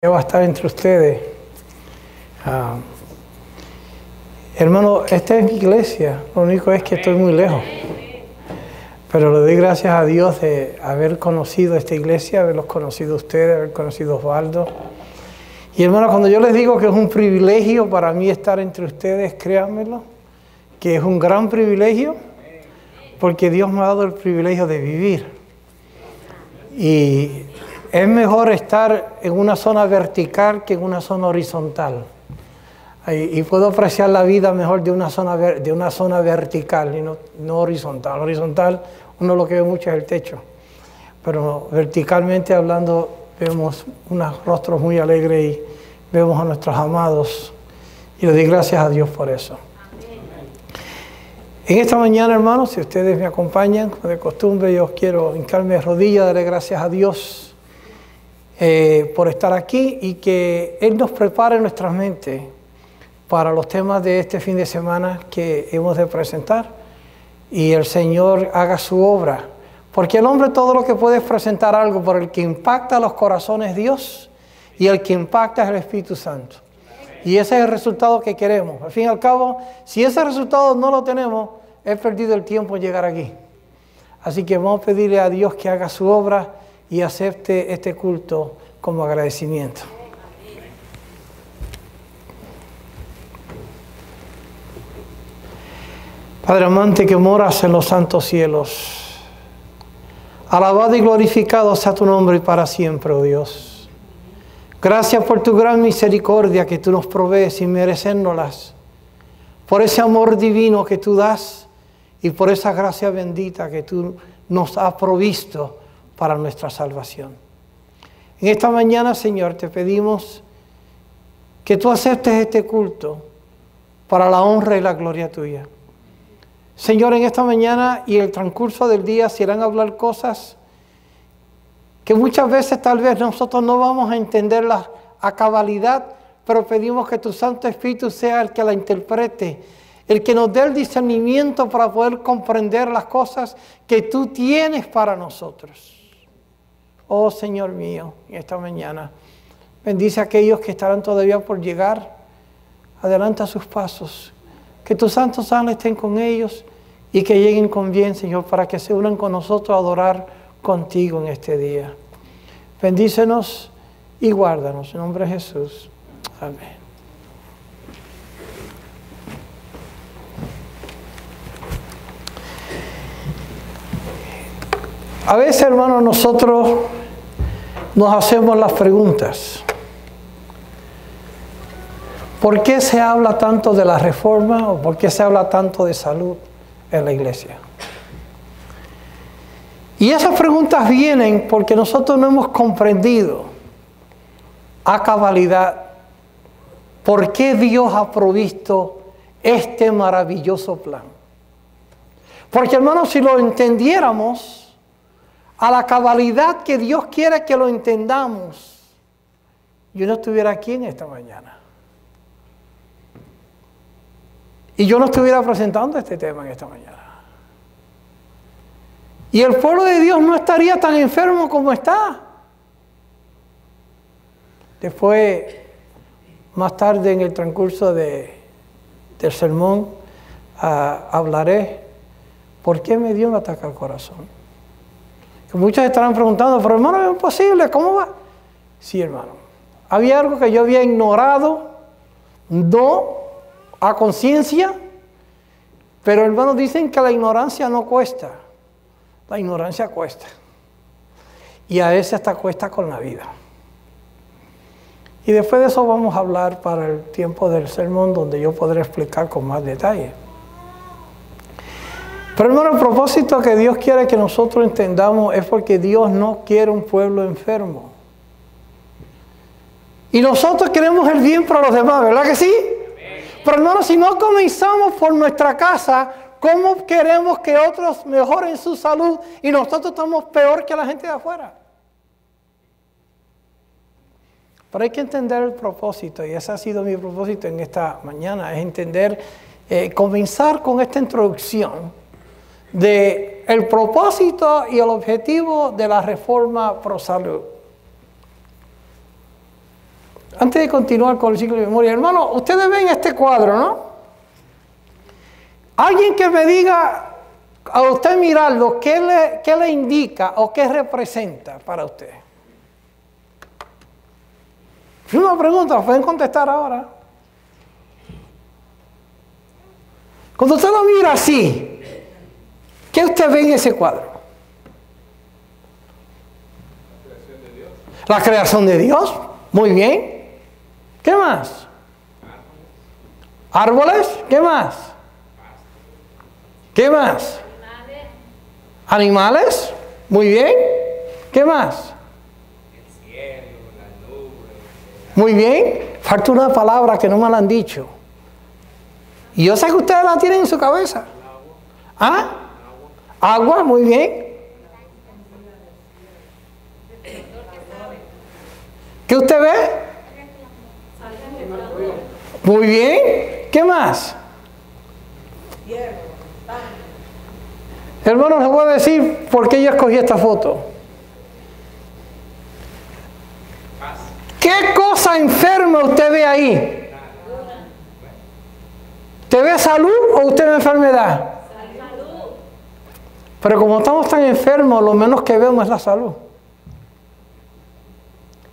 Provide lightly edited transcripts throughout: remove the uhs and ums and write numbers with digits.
Va a estar entre ustedes. Hermano, esta es mi iglesia, lo único es que estoy muy lejos. Pero le doy gracias a Dios de haber conocido esta iglesia, haberlos conocido a ustedes, haber conocido a Osvaldo. Y hermano, cuando yo les digo que es un privilegio para mí estar entre ustedes, créanmelo, que es un gran privilegio, porque Dios me ha dado el privilegio de vivir. Y es mejor estar en una zona vertical que en una zona horizontal. Y puedo apreciar la vida mejor de una zona vertical y no horizontal. Horizontal, uno lo que ve mucho es el techo. Pero verticalmente hablando, vemos unos rostros muy alegres y vemos a nuestros amados. Y le doy gracias a Dios por eso. En esta mañana, hermanos, si ustedes me acompañan, como de costumbre, yo quiero hincarme de rodillas, darle gracias a Dios por estar aquí y que Él nos prepare nuestras mentes para los temas de este fin de semana que hemos de presentar y el Señor haga su obra. Porque el hombre todo lo que puede es presentar algo, por el que impacta los corazones Dios y el que impacta es el Espíritu Santo. Y ese es el resultado que queremos. Al fin y al cabo, si ese resultado no lo tenemos, he perdido el tiempo en llegar aquí. Así que vamos a pedirle a Dios que haga su obra y acepte este culto como agradecimiento. Padre amante que moras en los santos cielos, alabado y glorificado sea tu nombre para siempre, oh Dios. Gracias por tu gran misericordia que tú nos provees sin merecérnoslas, por ese amor divino que tú das y por esa gracia bendita que tú nos has provisto para nuestra salvación. En esta mañana, Señor, te pedimos que tú aceptes este culto para la honra y la gloria tuya. Señor, en esta mañana y el transcurso del día se irán a hablar cosas que muchas veces tal vez nosotros no vamos a entenderlas a cabalidad, pero pedimos que tu Santo Espíritu sea el que la interprete, el que nos dé el discernimiento para poder comprender las cosas que tú tienes para nosotros. Oh Señor mío, en esta mañana, bendice a aquellos que estarán todavía por llegar, adelanta sus pasos, que tus santos ángeles estén con ellos y que lleguen con bien, Señor, para que se unan con nosotros a adorar contigo en este día. Bendícenos y guárdanos, en nombre de Jesús. Amén. A veces, hermanos, nosotros nos hacemos las preguntas. ¿Por qué se habla tanto de la reforma o por qué se habla tanto de salud en la iglesia? Y esas preguntas vienen porque nosotros no hemos comprendido a cabalidad por qué Dios ha provisto este maravilloso plan. Porque, hermanos, si lo entendiéramos a la cabalidad que Dios quiere que lo entendamos, yo no estuviera aquí en esta mañana. Y yo no estuviera presentando este tema en esta mañana. Y el pueblo de Dios no estaría tan enfermo como está. Después, más tarde en el transcurso del sermón, hablaré por qué me dio un ataque al corazón. Que muchos estarán preguntando, pero hermano, es imposible, ¿cómo va? Sí, hermano. Había algo que yo había ignorado, no a conciencia, pero hermanos dicen que la ignorancia no cuesta, la ignorancia cuesta. Y a veces hasta cuesta con la vida. Y después de eso vamos a hablar para el tiempo del sermón donde yo podré explicar con más detalle. Pero hermano, el propósito que Dios quiere que nosotros entendamos es porque Dios no quiere un pueblo enfermo. Y nosotros queremos el bien para los demás, ¿verdad que sí? Pero hermano, si no comenzamos por nuestra casa, ¿cómo queremos que otros mejoren su salud y nosotros estamos peor que la gente de afuera? Pero hay que entender el propósito, y ese ha sido mi propósito en esta mañana, es entender, comenzar con esta introducción de el propósito y el objetivo de la reforma pro salud. Antes de continuar con el ciclo de memoria, hermano, ustedes ven este cuadro, ¿no? Alguien que me diga, a usted mirarlo, ¿qué le indica o qué representa para usted? Es una pregunta, pueden contestar ahora. Cuando usted lo mira así, ¿qué usted ve en ese cuadro? La creación de Dios. Muy bien. ¿Qué más? ¿Árboles? ¿Qué más? ¿Qué más? ¿Animales? Muy bien. ¿Qué más? El cielo, las nubes. Muy bien. Falta una palabra que no me la han dicho. Y yo sé que ustedes la tienen en su cabeza. ¿Ah? Agua, muy bien. ¿Qué usted ve? Muy bien. ¿Qué más? Hermanos, les voy a decir por qué yo escogí esta foto. ¿Qué cosa enferma usted ve ahí? ¿Usted ve salud o usted ve enfermedad? Salud. Pero como estamos tan enfermos, lo menos que vemos es la salud.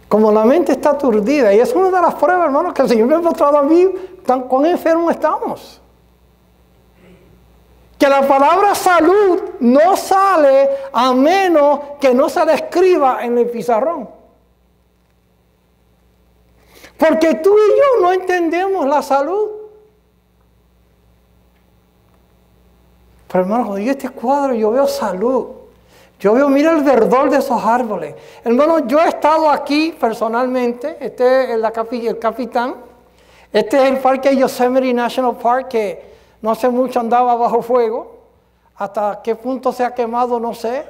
Como la mente está aturdida, y es una de las pruebas, hermanos, que el Señor me ha mostrado a mí, cuán enfermos estamos. Que la palabra salud no sale a menos que no se la escriba en el pizarrón. Porque tú y yo no entendemos la salud. Pero hermano, cuando yo este cuadro, yo veo salud. Yo veo, mira el verdor de esos árboles. Hermano, yo he estado aquí personalmente. Este es el capitán. Este es el parque Yosemite National Park, que no hace mucho andaba bajo fuego. Hasta qué punto se ha quemado, no sé.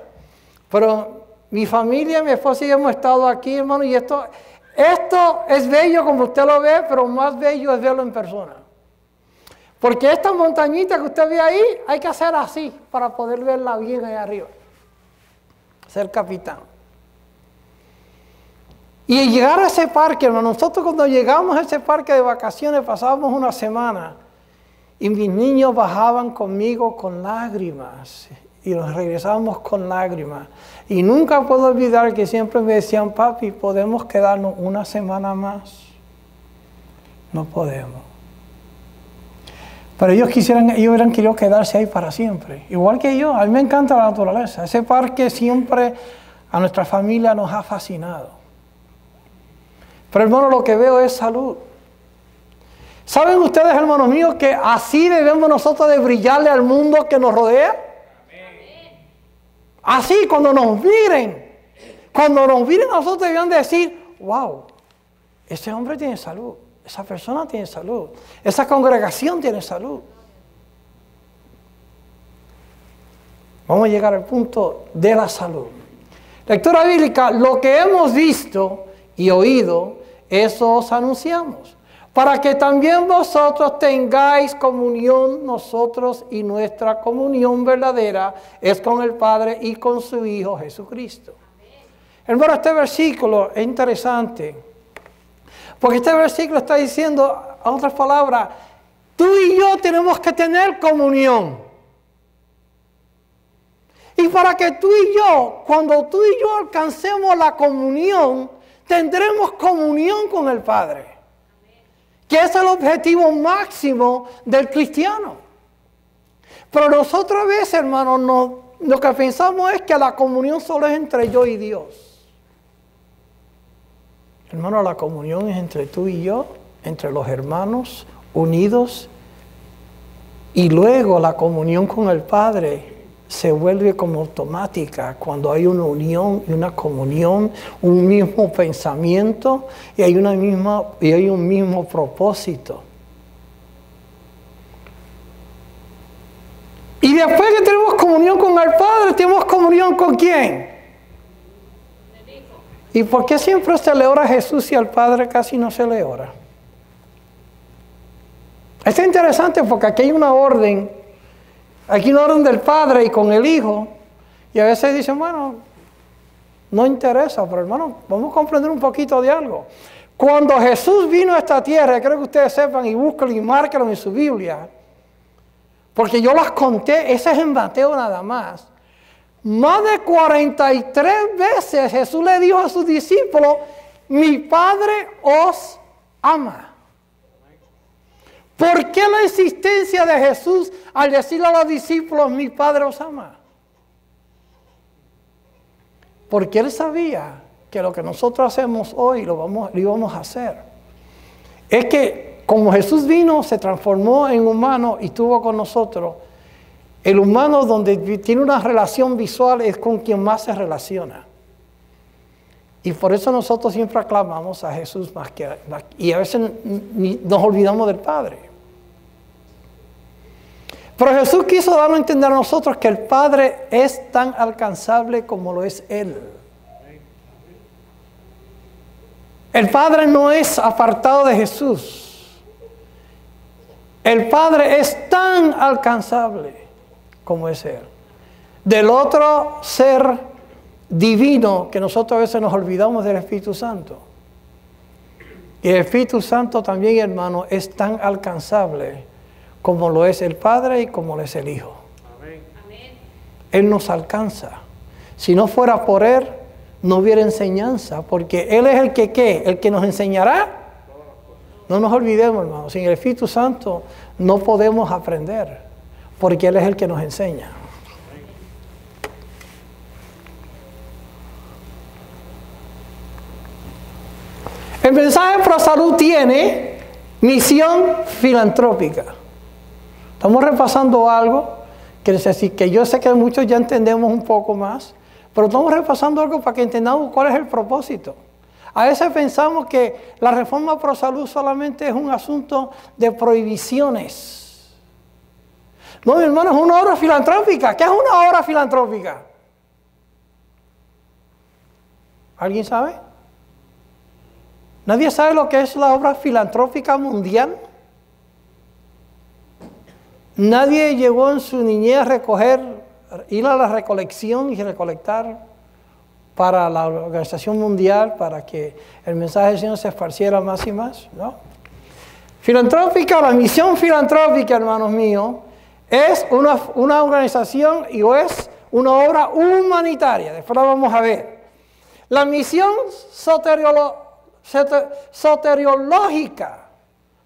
Pero mi familia, mi esposa y yo hemos estado aquí, hermano. Y esto es bello como usted lo ve, pero más bello es verlo en persona. Porque esta montañita que usted ve ahí, hay que hacer así para poder verla bien ahí arriba. Ser capitán. Y llegar a ese parque, hermano, nosotros cuando llegamos a ese parque de vacaciones pasábamos una semana y mis niños bajaban conmigo con lágrimas y nos regresábamos con lágrimas. Y nunca puedo olvidar que siempre me decían, papi, ¿podemos quedarnos una semana más? No podemos. Pero ellos hubieran querido quedarse ahí para siempre. Igual que yo, a mí me encanta la naturaleza. Ese parque siempre a nuestra familia nos ha fascinado. Pero hermano, lo que veo es salud. ¿Saben ustedes, hermanos míos, que así debemos nosotros de brillarle al mundo que nos rodea? Amén. Así, cuando nos miren nosotros debemos decir, wow, ese hombre tiene salud. Esa persona tiene salud. Esa congregación tiene salud. Vamos a llegar al punto de la salud. Lectura bíblica, lo que hemos visto y oído, eso os anunciamos. Para que también vosotros tengáis comunión, nosotros, y nuestra comunión verdadera es con el Padre y con su Hijo Jesucristo. Hermano, este versículo es interesante. Porque este versículo está diciendo, en otras palabras, tú y yo tenemos que tener comunión. Y para que tú y yo, cuando tú y yo alcancemos la comunión, tendremos comunión con el Padre. Que es el objetivo máximo del cristiano. Pero nosotros a veces, hermanos, lo que pensamos es que la comunión solo es entre yo y Dios. Hermano, la comunión es entre tú y yo, entre los hermanos unidos. Y luego la comunión con el Padre se vuelve como automática cuando hay una unión y una comunión, un mismo pensamiento y hay un mismo propósito. Y después que tenemos comunión con el Padre, tenemos comunión ¿con quién? ¿Y por qué siempre se le ora a Jesús y al Padre casi no se le ora? Esto es interesante porque aquí hay una orden. Aquí una orden del Padre y con el Hijo. Y a veces dicen, bueno, no interesa, pero hermano, vamos a comprender un poquito de algo. Cuando Jesús vino a esta tierra, creo que ustedes sepan y búsquenlo y márquenlo en su Biblia, porque yo las conté, ese es en Mateo nada más. Más de 43 veces Jesús le dijo a sus discípulos, mi Padre os ama. ¿Por qué la insistencia de Jesús al decirle a los discípulos, mi Padre os ama? Porque Él sabía que lo que nosotros hacemos hoy lo íbamos a hacer. Es que como Jesús vino, se transformó en humano y estuvo con nosotros. El humano donde tiene una relación visual es con quien más se relaciona. Y por eso nosotros siempre aclamamos a Jesús y a veces nos olvidamos del Padre. Pero Jesús quiso darnos a entender a nosotros que el Padre es tan alcanzable como lo es Él. El Padre no es apartado de Jesús. El Padre es tan alcanzable como es Él. Del otro ser divino que nosotros a veces nos olvidamos del Espíritu Santo. Y el Espíritu Santo también, hermano, es tan alcanzable como lo es el Padre y como lo es el Hijo. Amén. Él nos alcanza. Si no fuera por Él, no hubiera enseñanza, porque Él es el que ¿qué? El que nos enseñará. No nos olvidemos, hermano, sin el Espíritu Santo no podemos aprender, porque Él es el que nos enseña. El mensaje Pro Salud tiene misión filantrópica. Estamos repasando algo que yo sé que muchos ya entendemos un poco más, pero estamos repasando algo para que entendamos cuál es el propósito. A veces pensamos que la reforma Pro Salud solamente es un asunto de prohibiciones. No, mi hermano, es una obra filantrópica. ¿Qué es una obra filantrópica? ¿Alguien sabe? ¿Nadie sabe lo que es la obra filantrópica mundial? Nadie llegó en su niñez a ir a la recolección y recolectar para la Organización Mundial para que el mensaje del Señor se esparciera más y más, ¿no? Filantrópica, la misión filantrópica, hermanos míos, es una organización y es una obra humanitaria. Después la vamos a ver. La misión soteriológica,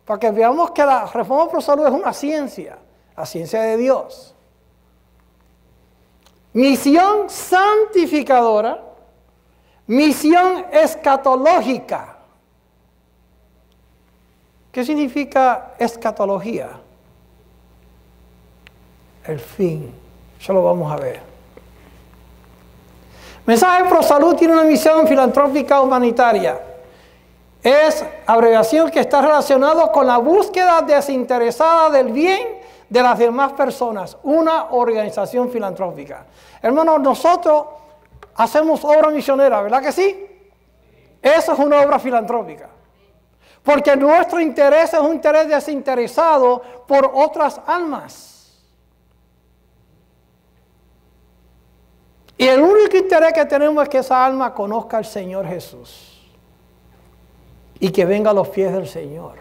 para que veamos que la reforma Pro Salud es una ciencia, la ciencia de Dios. Misión santificadora, misión escatológica. ¿Qué significa escatología? El fin. Eso lo vamos a ver. Mensaje Pro Salud tiene una misión filantrópica humanitaria. Es abreviación que está relacionado con la búsqueda desinteresada del bien de las demás personas. Una organización filantrópica. Hermanos, nosotros hacemos obra misionera, ¿verdad que sí? Eso es una obra filantrópica. Porque nuestro interés es un interés desinteresado por otras almas. Y el único interés que tenemos es que esa alma conozca al Señor Jesús. Y que venga a los pies del Señor.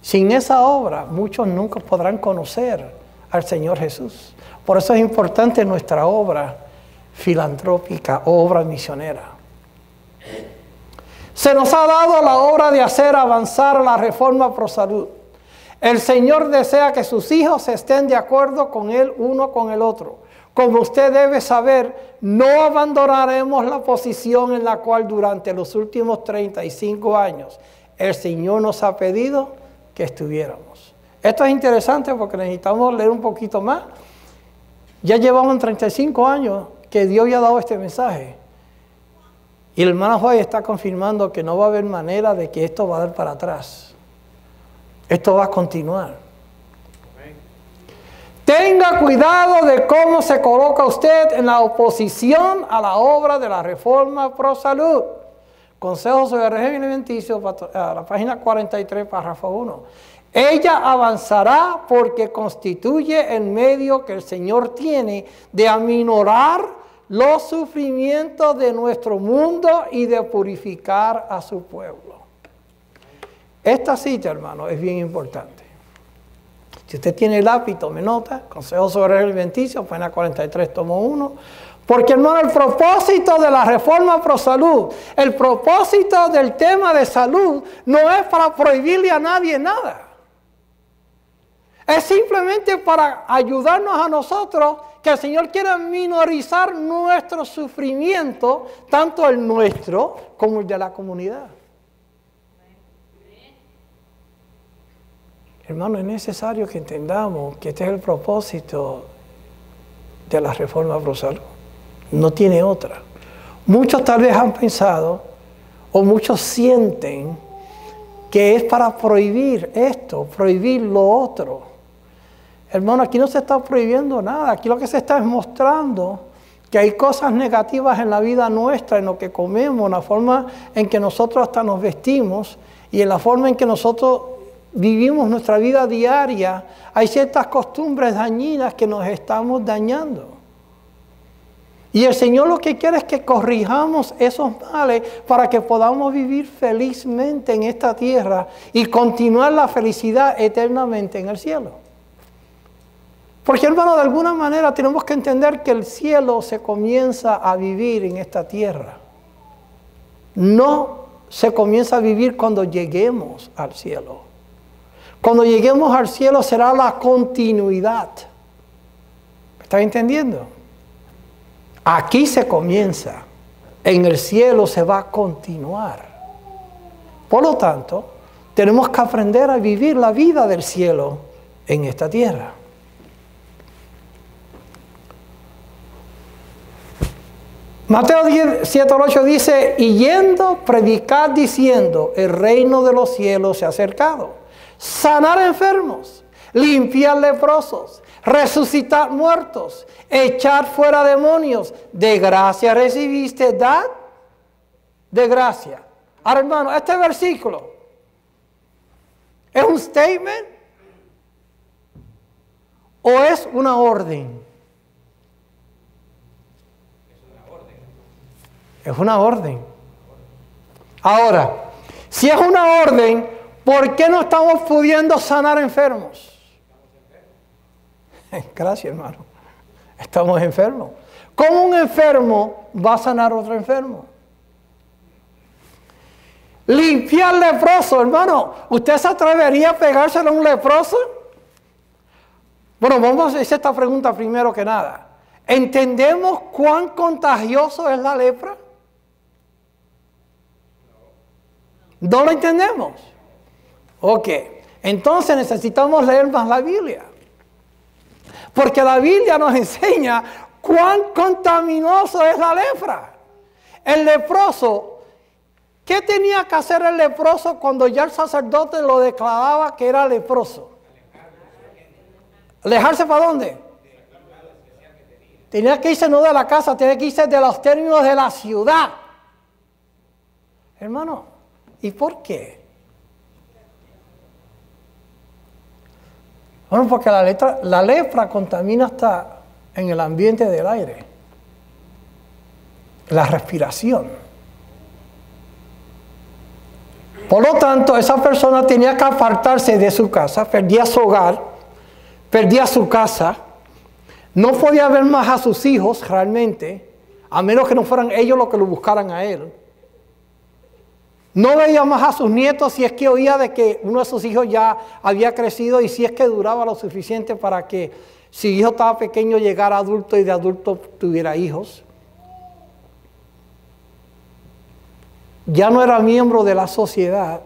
Sin esa obra, muchos nunca podrán conocer al Señor Jesús. Por eso es importante nuestra obra filantrópica, obra misionera. Se nos ha dado la obra de hacer avanzar la reforma Pro Salud. El Señor desea que sus hijos estén de acuerdo con Él uno con el otro. Como usted debe saber, no abandonaremos la posición en la cual durante los últimos 35 años el Señor nos ha pedido que estuviéramos. Esto es interesante porque necesitamos leer un poquito más. Ya llevamos 35 años que Dios ya ha dado este mensaje. Y el hermano Joy está confirmando que no va a haber manera de que esto va a dar para atrás. Esto va a continuar. Tenga cuidado de cómo se coloca usted en la oposición a la obra de la reforma Pro Salud. Consejos sobre régimen alimenticio, a la página 43, párrafo 1. Ella avanzará porque constituye el medio que el Señor tiene de aminorar los sufrimientos de nuestro mundo y de purificar a su pueblo. Esta cita, hermano, es bien importante. Si usted tiene el lápiz, tome nota. Consejo sobre el alimenticio, página 43, tomo 1. Porque, hermano, el propósito de la reforma pro salud, el propósito del tema de salud, no es para prohibirle a nadie nada. Es simplemente para ayudarnos a nosotros, que el Señor quiera minorizar nuestro sufrimiento, tanto el nuestro como el de la comunidad. Hermano, es necesario que entendamos que este es el propósito de la reforma pro salud. No tiene otra. Muchos tal vez han pensado, o muchos sienten, que es para prohibir esto, prohibir lo otro. Hermano, aquí no se está prohibiendo nada. Aquí lo que se está es mostrando que hay cosas negativas en la vida nuestra, en lo que comemos, en la forma en que nosotros hasta nos vestimos y en la forma en que nosotros vivimos nuestra vida diaria. Hay ciertas costumbres dañinas que nos estamos dañando. Y el Señor lo que quiere es que corrijamos esos males para que podamos vivir felizmente en esta tierra y continuar la felicidad eternamente en el cielo. Porque, hermano, de alguna manera tenemos que entender que el cielo se comienza a vivir en esta tierra. No se comienza a vivir cuando lleguemos al cielo. Cuando lleguemos al cielo será la continuidad. ¿Me están entendiendo? Aquí se comienza. En el cielo se va a continuar. Por lo tanto, tenemos que aprender a vivir la vida del cielo en esta tierra. Mateo 7:8 dice, y yendo, predicad diciendo, el reino de los cielos se ha acercado. Sanar enfermos, limpiar leprosos, resucitar muertos, echar fuera demonios. De gracia recibiste, dad de gracia. Ahora, hermano, este versículo ¿es un statement o es una orden? Es una orden. Ahora, si es una orden, ¿por qué no estamos pudiendo sanar enfermos? Gracias, hermano. Estamos enfermos. ¿Cómo un enfermo va a sanar a otro enfermo? Limpiar leproso, hermano. ¿Usted se atrevería a pegárselo a un leproso? Bueno, vamos a hacer esta pregunta primero que nada. ¿Entendemos cuán contagioso es la lepra? ¿No lo entendemos? Ok, entonces necesitamos leer más la Biblia. Porque la Biblia nos enseña cuán contaminoso es la lepra. El leproso, ¿qué tenía que hacer el leproso cuando ya el sacerdote lo declaraba que era leproso? ¿Alejarse para dónde? Tenía que irse no de la casa, tenía que irse de los términos de la ciudad. Hermano, ¿y por qué? Bueno, porque la lepra contamina hasta en el ambiente del aire, la respiración. Por lo tanto, esa persona tenía que apartarse de su casa, perdía su hogar, perdía su casa, no podía ver más a sus hijos realmente, a menos que no fueran ellos los que lo buscaran a él. No veía más a sus nietos si es que oía de que uno de sus hijos ya había crecido y si es que duraba lo suficiente para que si hijo estaba pequeño llegara adulto y de adulto tuviera hijos. Ya no era miembro de la sociedad.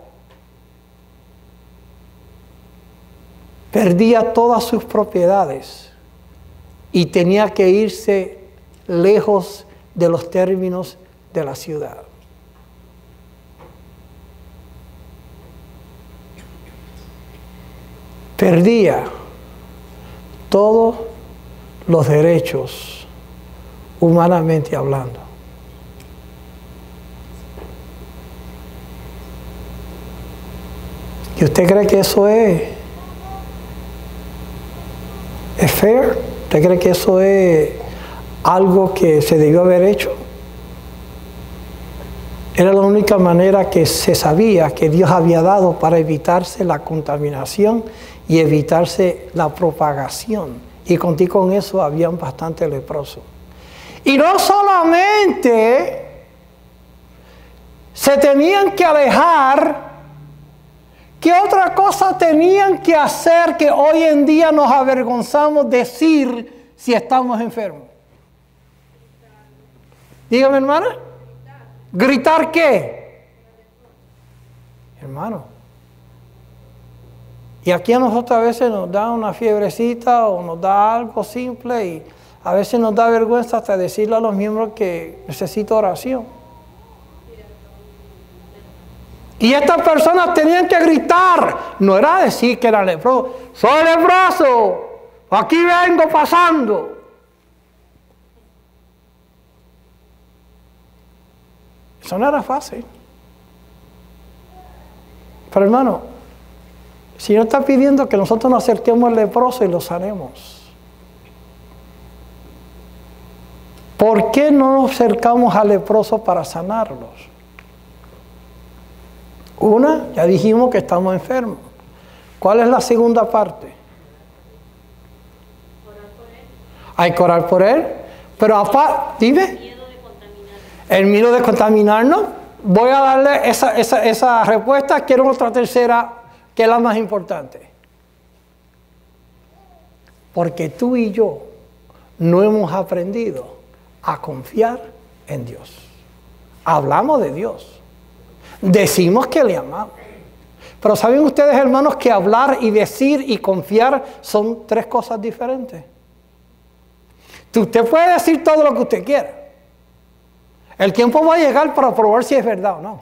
Perdía todas sus propiedades y tenía que irse lejos de los términos de la ciudad. Perdía todos los derechos, humanamente hablando. ¿Y usted cree que eso es fair? ¿Usted cree que eso es algo que se debió haber hecho. Era la única manera que se sabía que Dios había dado para evitarse la contaminación y evitarse la propagación. Y contigo con eso habían bastante leprosos. Y no solamente se tenían que alejar, ¿qué otra cosa tenían que hacer que hoy en día nos avergonzamos decir si estamos enfermos? Dígame, hermana. ¿Gritar qué? Hermano. Y aquí a nosotros a veces nos da una fiebrecita o nos da algo simple y a veces nos da vergüenza hasta decirle a los miembros que necesito oración. Y estas personas tenían que gritar. No era decir que era leproso. Soy leproso. Aquí vengo pasando. Eso no era fácil. Pero hermano, el Señor está pidiendo que nosotros nos acerquemos al leproso y lo sanemos. ¿Por qué no nos acercamos al leproso para sanarlos? Una, ya dijimos que estamos enfermos. ¿Cuál es la segunda parte? Orar por él. Hay que orar por él. Pero aparte, dime. El miedo de contaminarnos. Voy a darle esa respuesta. Quiero otra tercera, que es la más importante. Porque tú y yo no hemos aprendido a confiar en Dios. Hablamos de Dios. Decimos que le amamos. Pero ¿saben ustedes, hermanos, que hablar y decir y confiar son tres cosas diferentes? Usted puede decir todo lo que usted quiera. El tiempo va a llegar para probar si es verdad o no.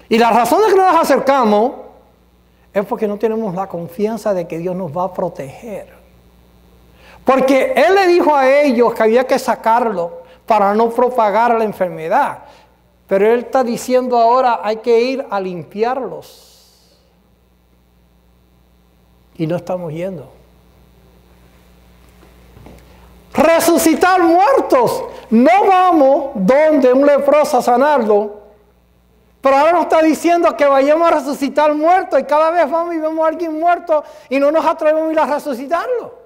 Y la razón de que nos acercamos es porque no tenemos la confianza de que Dios nos va a proteger. Porque Él le dijo a ellos que había que sacarlo para no propagar la enfermedad. Pero Él está diciendo ahora hay que ir a limpiarlos. Y no estamos yendo. Resucitar muertos. No vamos donde un leproso a sanarlo. Pero ahora nos está diciendo que vayamos a resucitar muertos. Y cada vez vamos y vemos a alguien muerto y no nos atrevemos a ir a resucitarlo.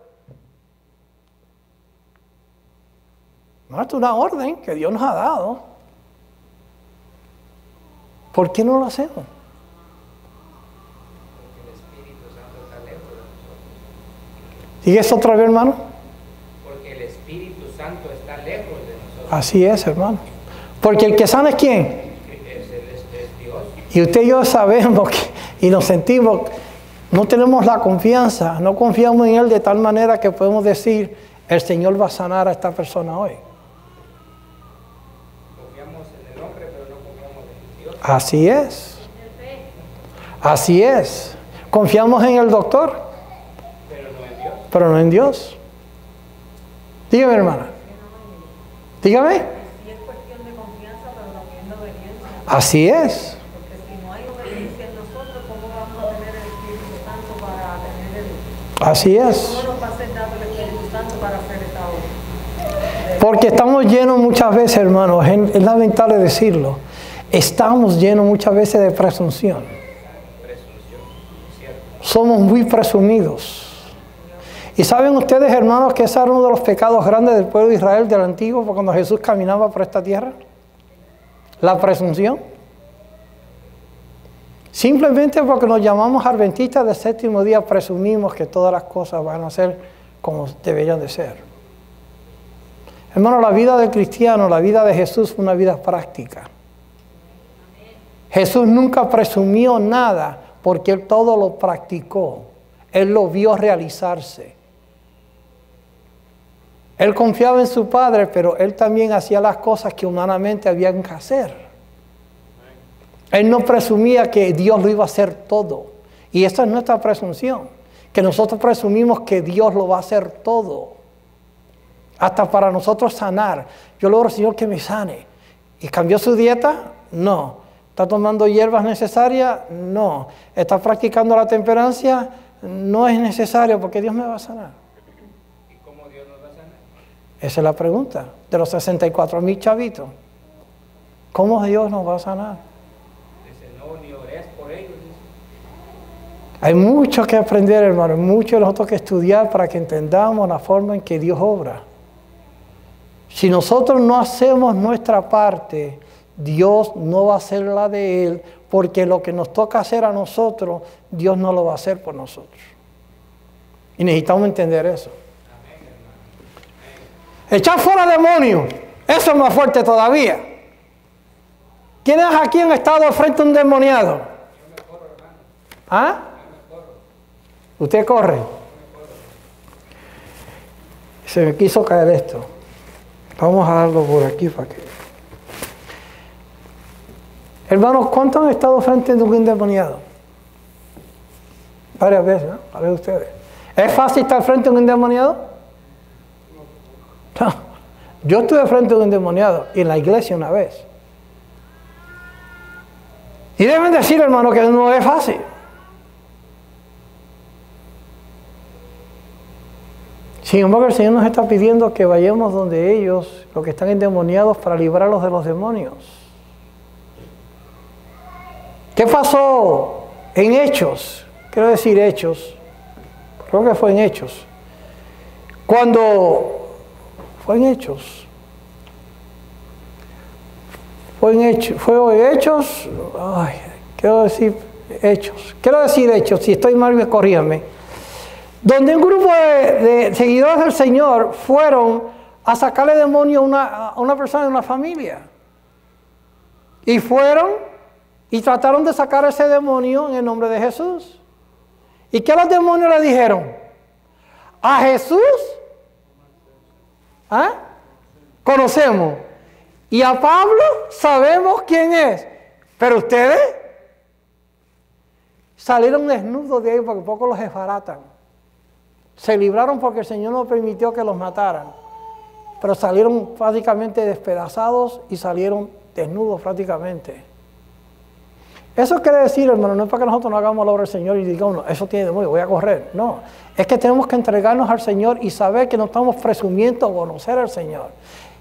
No, es una orden que Dios nos ha dado. ¿Por qué no lo hacemos? Porque el Espíritu Santo está lejos de nosotros. ¿Sigue eso otra vez, hermano? Porque el Espíritu Santo está lejos de nosotros. Así es, hermano. Porque el que sana es ¿quién? Es Dios. Y usted y yo sabemos y nos sentimos, no tenemos la confianza, no confiamos en Él de tal manera que podemos decir, el Señor va a sanar a esta persona hoy. Así es. Así es. Confiamos en el doctor, pero no en Dios. Dígame, hermana. Dígame. Sí, es cuestión de confianza, pero también de obediencia. Así es. Porque si no hay obediencia en nosotros, ¿cómo vamos a tener el Espíritu Santo para tener el... Así es. ¿Cómo nos va a ser dado el Espíritu Santo para hacer esta obra? Porque estamos llenos muchas veces, hermanos, es lamentable decirlo, estamos llenos muchas veces de presunción. Somos muy presumidos. Y saben ustedes, hermanos, que ese era uno de los pecados grandes del pueblo de Israel del Antiguo, cuando Jesús caminaba por esta tierra. La presunción. Simplemente porque nos llamamos adventistas del séptimo día, presumimos que todas las cosas van a ser como deberían de ser. Hermano, la vida del cristiano, la vida de Jesús fue una vida práctica. Jesús nunca presumió nada porque Él todo lo practicó. Él lo vio realizarse. Él confiaba en su Padre, pero Él también hacía las cosas que humanamente habían que hacer. Él no presumía que Dios lo iba a hacer todo. Y esa es nuestra presunción, que nosotros presumimos que Dios lo va a hacer todo. Hasta para nosotros sanar. Yo le oro, Señor, que me sane. ¿Y cambió su dieta? No. ¿Está tomando hierbas necesarias? No. ¿Está practicando la temperancia? No es necesario porque Dios me va a sanar. ¿Y cómo Esa es la pregunta de los 64,000 chavitos. ¿Cómo Dios nos va a sanar? Dice, no, ni ores por ellos. Dice. Hay mucho que aprender, hermano, mucho nosotros que estudiar para que entendamos la forma en que Dios obra. Si nosotros no hacemos nuestra parte, Dios no va a hacer la de Él, porque lo que nos toca hacer a nosotros, Dios no lo va a hacer por nosotros. Y necesitamos entender eso. Echar fuera demonios, eso es más fuerte todavía. ¿Quiénes aquí han estado frente a un endemoniado? ¿Ah? ¿Usted corre? Se me quiso caer esto. Vamos a darlo por aquí para que... Hermanos, ¿cuántos han estado frente a un endemoniado? Varias veces, ¿no? A ver ustedes. ¿Es fácil estar frente a un endemoniado? No. Yo estuve frente a un endemoniado en la iglesia una vez. Y deben decir, hermano, que no es fácil. Sin embargo, el Señor nos está pidiendo que vayamos donde ellos, los que están endemoniados, para librarlos de los demonios. ¿Qué pasó en Hechos? Quiero decir Hechos. Creo que fue en Hechos. Fue en Hechos. Ay, quiero decir Hechos. Si estoy mal, corríganme. Donde un grupo de seguidores del Señor fueron a sacarle demonio a una persona de una familia. Y fueron y trataron de sacar ese demonio en el nombre de Jesús. ¿Y qué los demonios le dijeron? ¿A Jesús? ¿Ah? Conocemos. Y a Pablo sabemos quién es. Pero ustedes salieron desnudos de ahí porque poco los desbaratan. Se libraron porque el Señor no permitió que los mataran. Pero salieron prácticamente despedazados y salieron desnudos prácticamente. Eso quiere decir, hermano, no es para que nosotros no hagamos la obra del Señor y digamos, no, eso tiene demonio, voy a correr. No, es que tenemos que entregarnos al Señor y saber que no estamos presumiendo a conocer al Señor.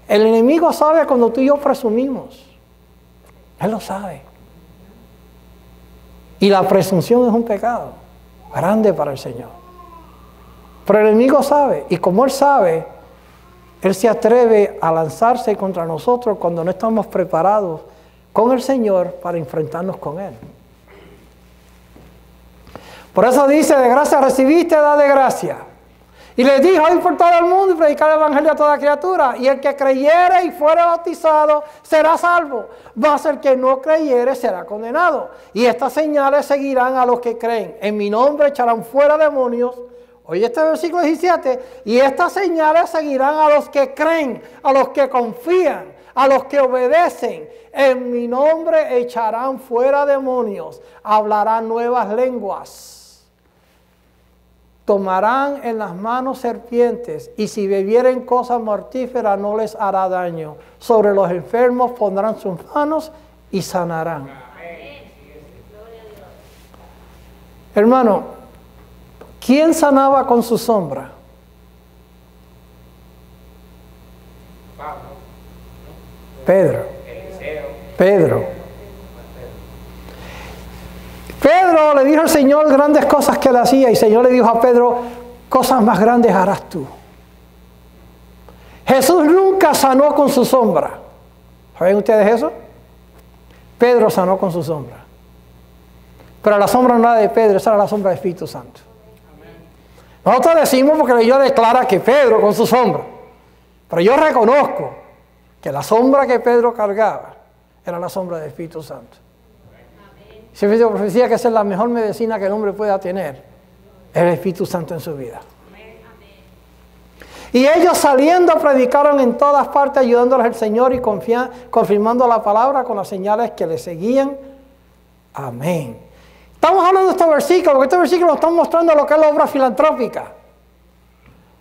El enemigo sabe cuando tú y yo presumimos. Él lo sabe. Y la presunción es un pecado grande para el Señor. Pero el enemigo sabe, y como él sabe, él se atreve a lanzarse contra nosotros cuando no estamos preparados con el Señor para enfrentarnos con Él. Por eso dice, de gracia recibiste, da de gracia. Y les dijo, ir por todo el mundo y predicar el evangelio a toda criatura. Y el que creyere y fuere bautizado será salvo. Mas el que no creyere será condenado. Y estas señales seguirán a los que creen. En mi nombre echarán fuera demonios. Oye este versículo 17. Y estas señales seguirán a los que creen, a los que confían, a los que obedecen. En mi nombre echarán fuera demonios. Hablarán nuevas lenguas. Tomarán en las manos serpientes, y si bebieren cosas mortíferas no les hará daño. Sobre los enfermos pondrán sus manos y sanarán. Hermano, ¿quién sanaba con su sombra? Pedro. Pedro le dijo al Señor grandes cosas que él hacía, y el Señor le dijo a Pedro, cosas más grandes harás tú. Jesús nunca sanó con su sombra. ¿Saben ustedes eso? Pedro sanó con su sombra. Pero la sombra no era de Pedro, esa era la sombra del Espíritu Santo. Nosotros decimos porque yo declara que Pedro con su sombra. Pero yo reconozco que la sombra que Pedro cargaba era la sombra del Espíritu Santo. Siempre digo, profecía, que esa es la mejor medicina que el hombre pueda tener, el Espíritu Santo en su vida. Y ellos saliendo predicaron en todas partes, ayudándoles al Señor y confirmando la palabra con las señales que le seguían. Amén. Estamos hablando de este versículo, porque este versículo nos está mostrando lo que es la obra filantrópica.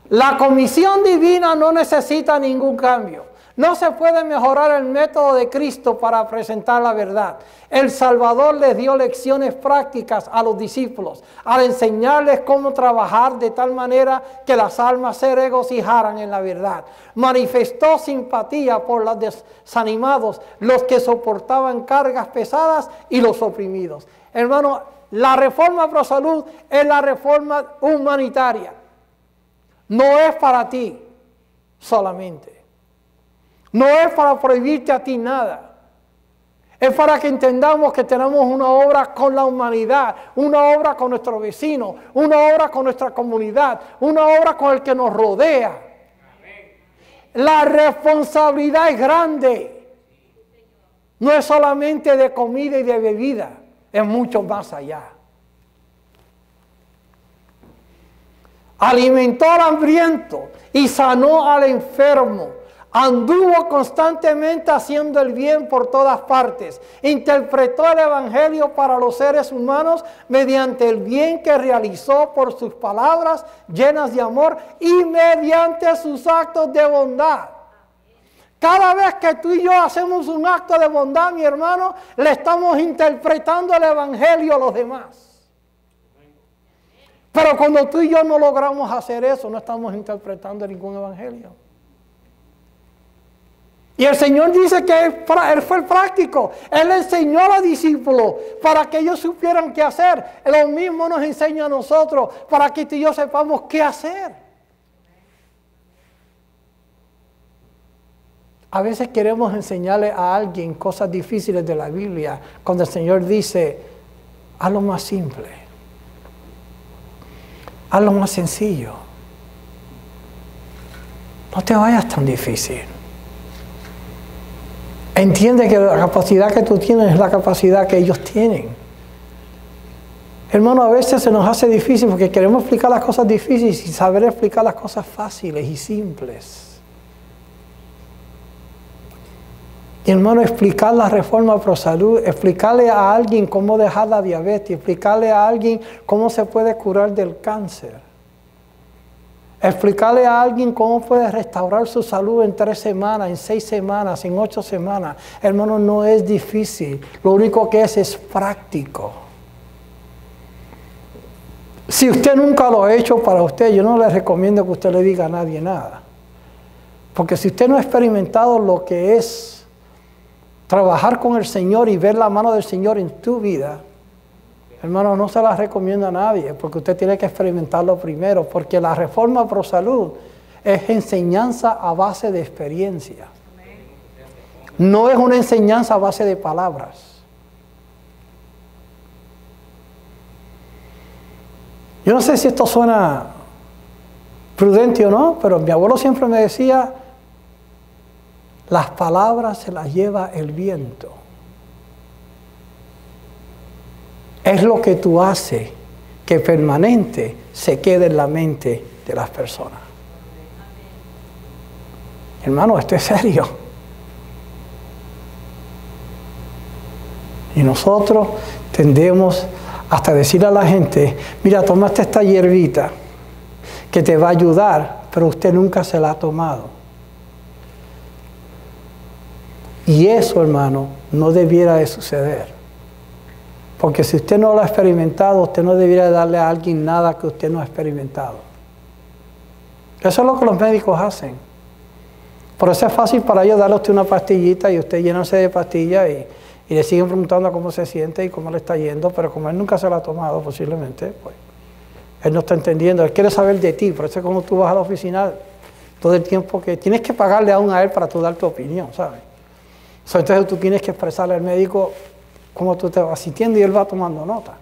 La comisión divina no necesita ningún cambio. No se puede mejorar el método de Cristo para presentar la verdad. El Salvador les dio lecciones prácticas a los discípulos al enseñarles cómo trabajar de tal manera que las almas se regocijaran en la verdad. Manifestó simpatía por los desanimados, los que soportaban cargas pesadas y los oprimidos. Hermano, la reforma pro salud es la reforma humanitaria. No es para ti solamente. No es para prohibirte a ti nada. Es para que entendamos que tenemos una obra con la humanidad, una obra con nuestro vecino, una obra con nuestra comunidad, una obra con el que nos rodea. La responsabilidad es grande. No es solamente de comida y de bebida, es mucho más allá. Alimentó al hambriento y sanó al enfermo. Anduvo constantemente haciendo el bien por todas partes. Interpretó el evangelio para los seres humanos mediante el bien que realizó por sus palabras llenas de amor y mediante sus actos de bondad. Cada vez que tú y yo hacemos un acto de bondad, mi hermano, le estamos interpretando el evangelio a los demás. Pero cuando tú y yo no logramos hacer eso, no estamos interpretando ningún evangelio. Y el Señor dice que Él fue el práctico. Él enseñó a los discípulos para que ellos supieran qué hacer. Lo mismo nos enseña a nosotros para que tú y yo sepamos qué hacer. A veces queremos enseñarle a alguien cosas difíciles de la Biblia cuando el Señor dice, haz lo más simple. Haz lo más sencillo. No te vayas tan difícil. Entiende que la capacidad que tú tienes es la capacidad que ellos tienen. Hermano, a veces se nos hace difícil porque queremos explicar las cosas difíciles sin saber explicar las cosas fáciles y simples. Y hermano, explicar la reforma pro salud, explicarle a alguien cómo dejar la diabetes, explicarle a alguien cómo se puede curar del cáncer. Explicarle a alguien cómo puede restaurar su salud en 3 semanas, en 6 semanas, en 8 semanas. Hermano, no es difícil. Lo único que es práctico. Si usted nunca lo ha hecho para usted, yo no le recomiendo que usted le diga a nadie nada. Porque si usted no ha experimentado lo que es trabajar con el Señor y ver la mano del Señor en tu vida, hermano, no se la recomiendo a nadie, porque usted tiene que experimentarlo primero, porque la reforma pro salud es enseñanza a base de experiencia. No es una enseñanza a base de palabras. Yo no sé si esto suena prudente o no, pero mi abuelo siempre me decía, las palabras se las lleva el viento. Es lo que tú haces que permanente se quede en la mente de las personas. Hermano, esto es serio. Y nosotros tendemos hasta decirle a la gente, mira, tomaste esta hierbita que te va a ayudar, pero usted nunca se la ha tomado. Y eso, hermano, no debiera de suceder. Porque si usted no lo ha experimentado, usted no debiera darle a alguien nada que usted no ha experimentado. Eso es lo que los médicos hacen. Por eso es fácil para ellos darle a usted una pastillita y usted llenarse de pastillas y le siguen preguntando cómo se siente y cómo le está yendo, pero como él nunca se la ha tomado posiblemente, pues él no está entendiendo. Él quiere saber de ti, por eso es como tú vas a la oficina todo el tiempo que tienes que pagarle aún a él para tú dar tu opinión, ¿sabes? Entonces tú tienes que expresarle al médico cómo tú te vas sintiendo y él va tomando nota.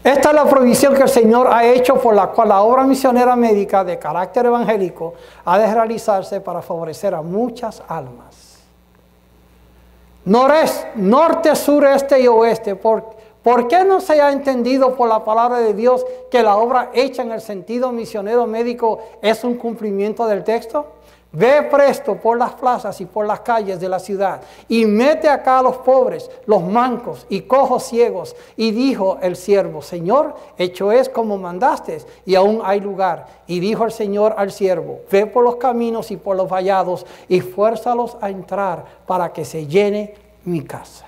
Esta es la provisión que el Señor ha hecho por la cual la obra misionera médica de carácter evangélico ha de realizarse para favorecer a muchas almas. Norte, sur, este y oeste. ¿Por qué no se ha entendido por la palabra de Dios que la obra hecha en el sentido misionero médico es un cumplimiento del texto? Ve presto por las plazas y por las calles de la ciudad y mete acá a los pobres, los mancos y cojos ciegos. Y dijo el siervo, Señor, hecho es como mandaste y aún hay lugar. Y dijo el Señor al siervo, ve por los caminos y por los vallados y fuérzalos a entrar para que se llene mi casa.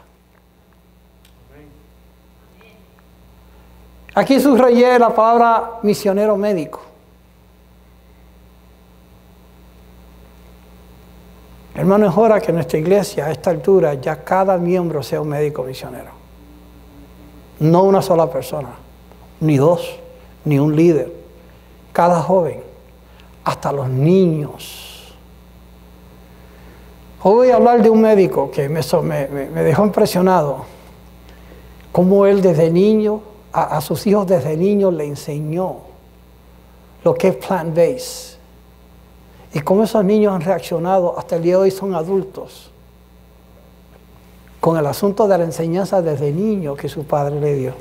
Aquí subrayé la palabra misionero médico. Hermano, es hora que nuestra iglesia a esta altura ya cada miembro sea un médico misionero. No una sola persona, ni dos, ni un líder. Cada joven, hasta los niños. Hoy voy a hablar de un médico que me dejó impresionado. Cómo él desde niño, a sus hijos desde niños le enseñó lo que es plant-based. Y cómo esos niños han reaccionado hasta el día de hoy, son adultos, con el asunto de la enseñanza desde niño que su padre le dio.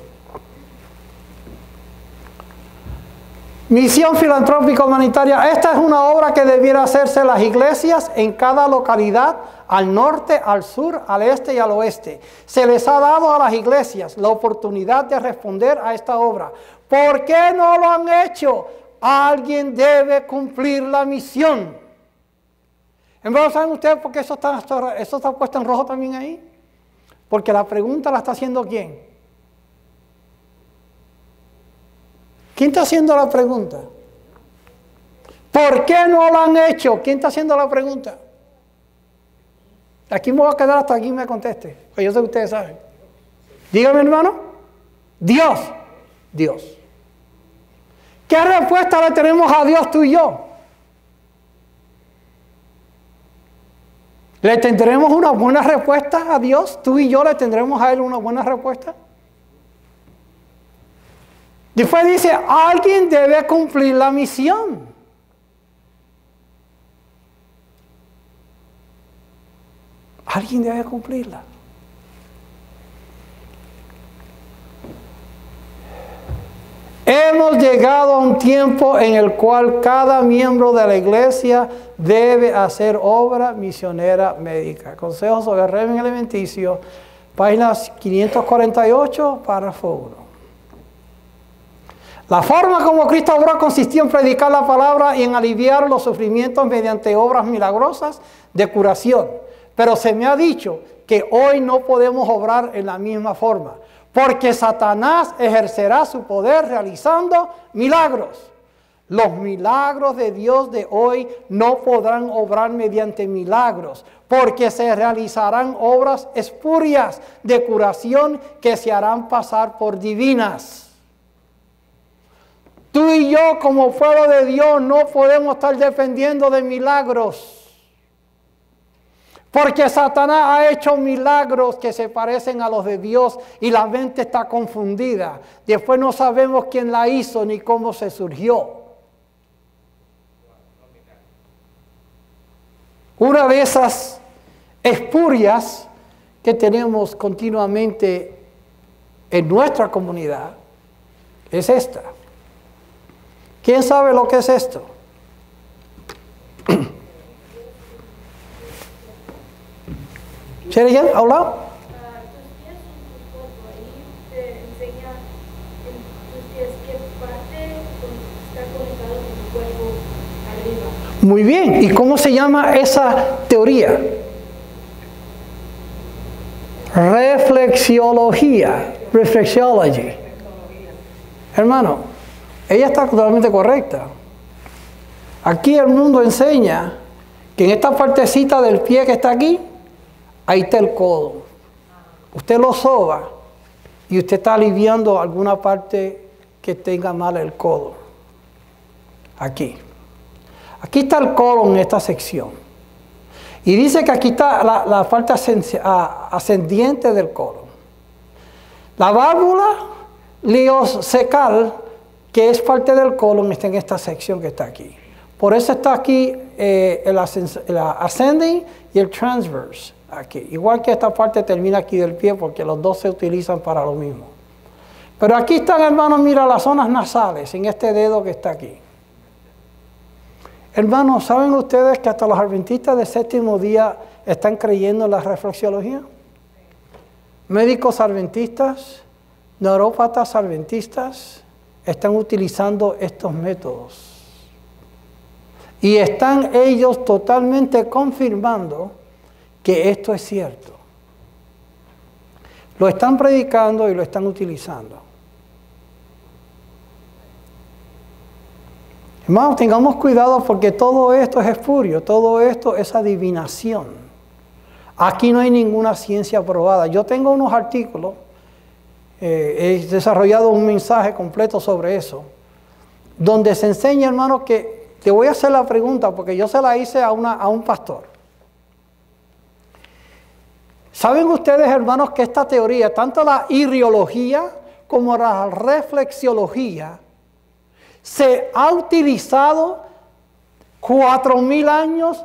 Misión filantrópica humanitaria. Esta es una obra que debiera hacerse en las iglesias en cada localidad, al norte, al sur, al este y al oeste. Se les ha dado a las iglesias la oportunidad de responder a esta obra. ¿Por qué no lo han hecho? Alguien debe cumplir la misión. Hermanos, ¿saben ustedes por qué eso está puesto en rojo también ahí? Porque la pregunta la está haciendo ¿quién? ¿Quién está haciendo la pregunta? ¿Por qué no lo han hecho? ¿Quién está haciendo la pregunta? Aquí me voy a quedar hasta aquí me conteste. Pues yo sé que ustedes saben. Dígame, hermano. Dios. Dios. ¿Qué respuesta le tenemos a Dios tú y yo? ¿Le tendremos una buena respuesta a Dios? ¿Tú y yo le tendremos a Él una buena respuesta? Después dice, alguien debe cumplir la misión. Alguien debe cumplirla. Hemos llegado a un tiempo en el cual cada miembro de la iglesia debe hacer obra misionera médica. Consejos sobre el régimen alimenticio, páginas 548, párrafo 1. La forma como Cristo obró consistió en predicar la palabra y en aliviar los sufrimientos mediante obras milagrosas de curación. Pero se me ha dicho que hoy no podemos obrar en la misma forma, porque Satanás ejercerá su poder realizando milagros. Los milagros de Dios de hoy no podrán obrar mediante milagros, porque se realizarán obras espurias de curación que se harán pasar por divinas. Tú y yo como pueblo de Dios no podemos estar dependiendo de milagros. Porque Satanás ha hecho milagros que se parecen a los de Dios y la mente está confundida. Después no sabemos quién la hizo ni cómo se surgió. Una de esas espurias que tenemos continuamente en nuestra comunidad es esta. ¿Quién sabe lo que es esto? ¿Say it again? ¿Out loud? Muy bien. ¿Y cómo se llama esa teoría? Reflexiología. Reflexology. Hermano, ella está totalmente correcta. Aquí el mundo enseña que en esta partecita del pie que está aquí, ahí está el codo. Usted lo soba y usted está aliviando alguna parte que tenga mal el codo. Aquí. Aquí está el colon en esta sección. Y dice que aquí está la parte ascendiente del colon. La válvula ileocecal, que es parte del colon, está en esta sección que está aquí. Por eso está aquí el ascending y el transverse. Aquí. Igual que esta parte termina aquí del pie porque los dos se utilizan para lo mismo. Pero aquí están, hermanos, mira las zonas nasales en este dedo que está aquí. Hermanos, ¿saben ustedes que hasta los adventistas del séptimo día están creyendo en la reflexiología? Médicos adventistas, neurópatas adventistas están utilizando estos métodos. Y están ellos totalmente confirmando que esto es cierto. Lo están predicando y lo están utilizando. Hermanos, tengamos cuidado porque todo esto es espurio, todo esto es adivinación. Aquí no hay ninguna ciencia probada. Yo tengo unos artículos, he desarrollado un mensaje completo sobre eso, donde se enseña, hermanos, que te voy a hacer la pregunta porque yo se la hice a un pastor. ¿Saben ustedes, hermanos, que esta teoría, tanto la iriología como la reflexiología, se ha utilizado 4,000 años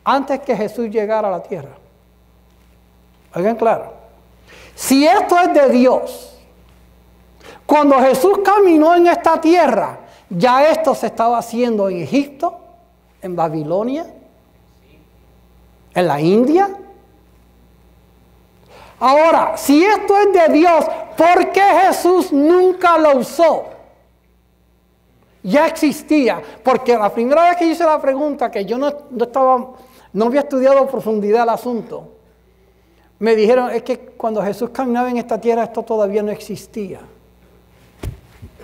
antes que Jesús llegara a la tierra? Oigan claro. Si esto es de Dios, cuando Jesús caminó en esta tierra, ya esto se estaba haciendo en Egipto, en Babilonia, en la India. Ahora, si esto es de Dios, ¿por qué Jesús nunca lo usó? Ya existía, porque la primera vez que hice la pregunta, que yo no había estudiado a profundidad el asunto, me dijeron, es que cuando Jesús caminaba en esta tierra, esto todavía no existía.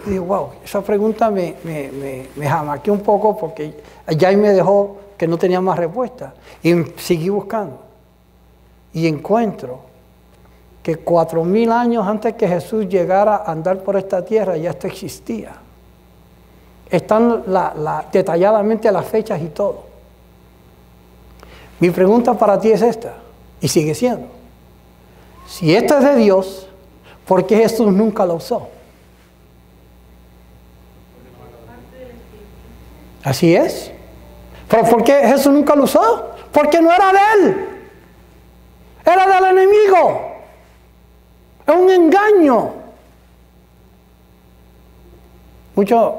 Y digo, wow, esa pregunta me jamaqueó un poco, porque ya me dejó que no tenía más respuesta. Y seguí buscando. Y encuentro que 4,000 años antes que Jesús llegara a andar por esta tierra, ya esto existía. Están detalladamente las fechas y todo. Mi pregunta para ti es esta, y sigue siendo. Si esto es de Dios, ¿por qué Jesús nunca lo usó? Así es. ¿Pero por qué Jesús nunca lo usó? Porque no era de Él. Era del enemigo. Es un engaño. Muchos,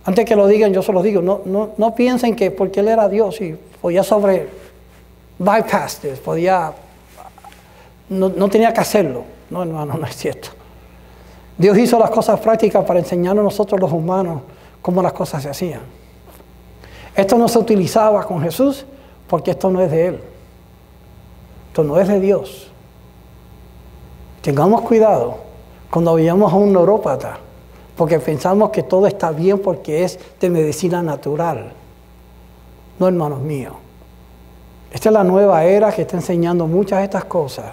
antes que lo digan, yo se los digo, no piensen que porque Él era Dios y podía bypass this, no tenía que hacerlo. No, hermano, no es cierto. Dios hizo las cosas prácticas para enseñarnos a nosotros los humanos cómo las cosas se hacían. Esto no se utilizaba con Jesús porque esto no es de Él. Esto no es de Dios. Tengamos cuidado cuando vayamos a un neurópata, porque pensamos que todo está bien porque es de medicina natural. No, hermanos míos. Esta es la nueva era que está enseñando muchas de estas cosas.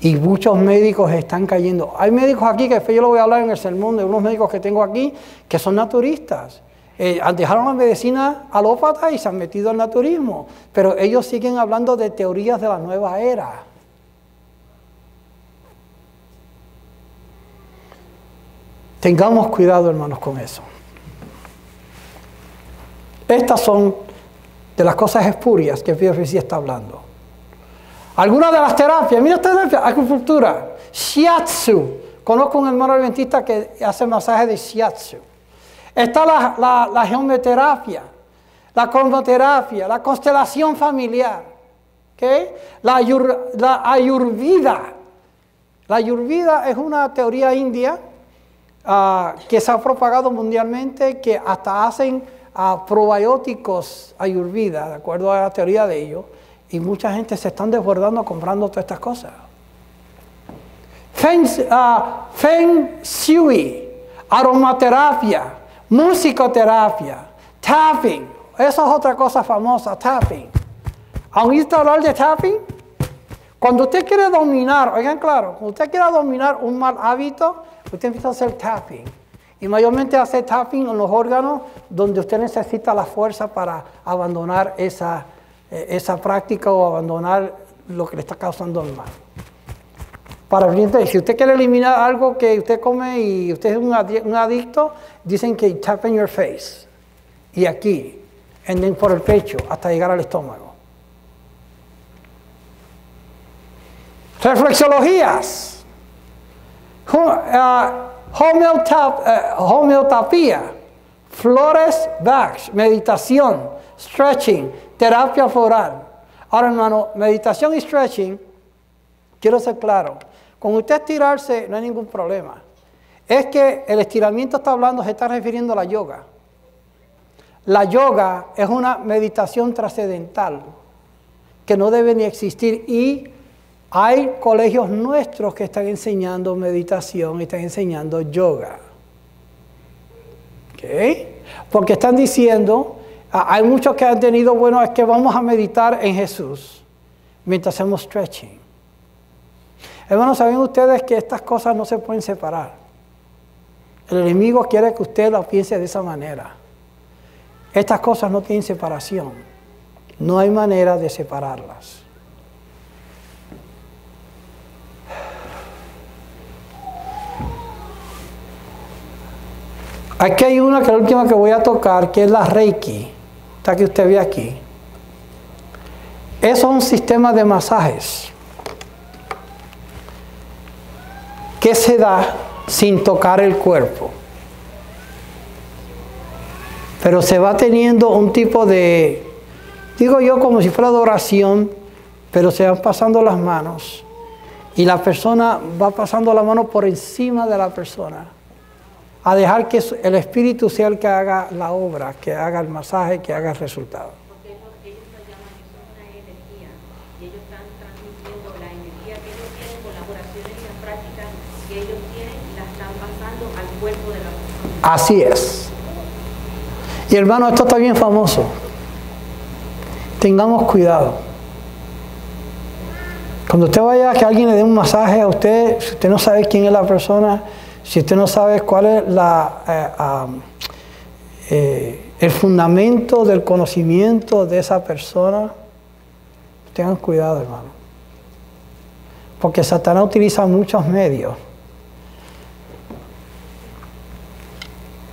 Y muchos médicos están cayendo. Hay médicos aquí, que yo lo voy a hablar en el sermón, de unos médicos que tengo aquí, que son naturistas. Dejaron la medicina alópata y se han metido al naturismo. Pero ellos siguen hablando de teorías de la nueva era. Tengamos cuidado, hermanos, con eso. Estas son de las cosas espurias que PFC está hablando. Algunas de las terapias, mira ustedes, acupuntura, shiatsu. Conozco un hermano adventista que hace masaje de shiatsu. Está la geometerapia, la cromoterapia, la constelación familiar, ¿okay? La ayurveda. La ayurveda es una teoría india que se ha propagado mundialmente, que hasta hacen probióticos ayurveda, de acuerdo a la teoría de ellos, y mucha gente se están desbordando comprando todas estas cosas. Feng Shui, aromaterapia, musicoterapia, tapping, esa es otra cosa famosa, tapping. ¿Han oído hablar de tapping? Cuando usted quiere dominar, oigan claro, cuando usted quiere dominar un mal hábito, usted empieza a hacer tapping. Y mayormente hace tapping en los órganos donde usted necesita la fuerza para abandonar esa práctica o abandonar lo que le está causando el mal. Si usted quiere eliminar algo que usted come y usted es un adicto, dicen que tap in your face. Y aquí, por el pecho, hasta llegar al estómago. Reflexologías. Homeopatía. Flores Bach, meditación, stretching, terapia floral. Ahora, hermano, meditación y stretching, quiero ser claro, con usted estirarse no hay ningún problema. Es que el estiramiento se está refiriendo a la yoga. La yoga es una meditación trascendental que no debe ni existir, y hay colegios nuestros que están enseñando meditación y están enseñando yoga. ¿Ok? Porque están diciendo, hay muchos que han tenido, bueno, es que vamos a meditar en Jesús mientras hacemos stretching. Hermanos, ¿saben ustedes que estas cosas no se pueden separar? El enemigo quiere que usted lo piense de esa manera. Estas cosas no tienen separación. No hay manera de separarlas. Aquí hay una que es la última que voy a tocar, que es la Reiki. Esta que usted ve aquí. Eso es un sistema de masajes que se da sin tocar el cuerpo. Pero se va teniendo un tipo de, digo yo, como si fuera adoración, pero se van pasando las manos. Y la persona va pasando la mano por encima de la persona, a dejar que el espíritu sea el que haga la obra, que haga el masaje, que haga el resultado. Porque ellos lo llaman, eso es una energía, y ellos están transmitiendo la energía que ellos tienen con las oraciones y las prácticas que ellos tienen, y la están pasando al cuerpo de la persona. Así es. Y hermano, esto está bien famoso. Tengamos cuidado. Cuando usted vaya a que alguien le dé un masaje a usted, si usted no sabe quién es la persona, si usted no sabe cuál es el fundamento del conocimiento de esa persona, tengan cuidado, hermano. Porque Satanás utiliza muchos medios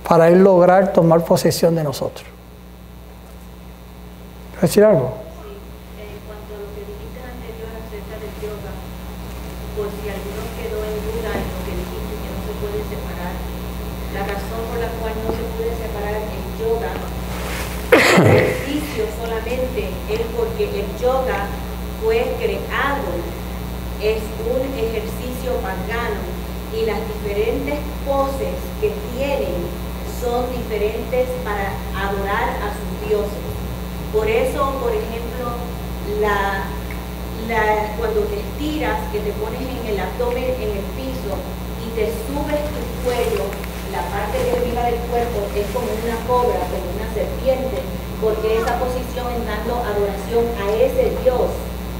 para él lograr tomar posesión de nosotros. ¿Quiero decir algo? Sí, en cuanto a lo que dijiste anterior acerca del yoga, por si alguno quedó en duda en lo que dijiste, que no se puede separar, la razón por la cual no se puede separar el yoga, el ejercicio solamente, es porque el yoga fue creado, es un ejercicio pagano, y las diferentes poses que tienen son diferentes para adorar a sus dioses. Por eso, por ejemplo, cuando te estiras, que te pones en el abdomen, en el piso, y te subes tu cuello, la parte de arriba del cuerpo es como una cobra, como una serpiente, porque esa posición es dando adoración a ese Dios,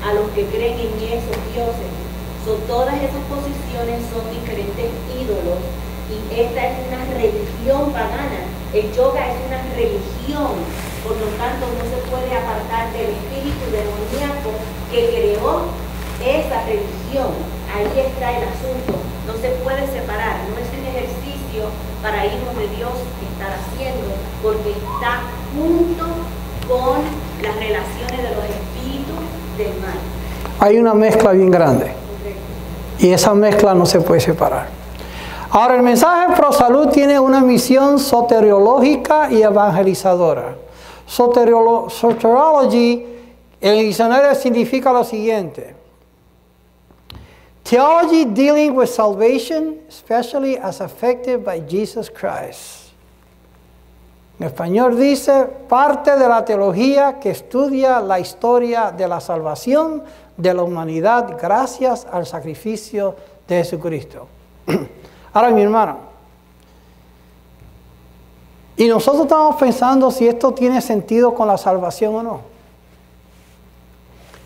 a los que creen en esos dioses. Todas esas posiciones son diferentes ídolos, y esta es una religión pagana. El yoga es una religión, por lo tanto no se puede apartar del espíritu demoníaco que creó esa religión. Ahí está el asunto, no se puede separar, no es un ejercicio para hijos de Dios estar haciendo, porque está junto con las relaciones de los espíritus del mal. Hay una mezcla bien grande. Y esa mezcla no se puede separar. Ahora, el mensaje Pro Salud tiene una misión soteriológica y evangelizadora. Soteriology, en el diccionario significa lo siguiente: theology dealing with salvation, especially as affected by Jesus Christ. En español dice, parte de la teología que estudia la historia de la salvación de la humanidad gracias al sacrificio de Jesucristo. Ahora, mi hermano, y nosotros estamos pensando si esto tiene sentido con la salvación o no.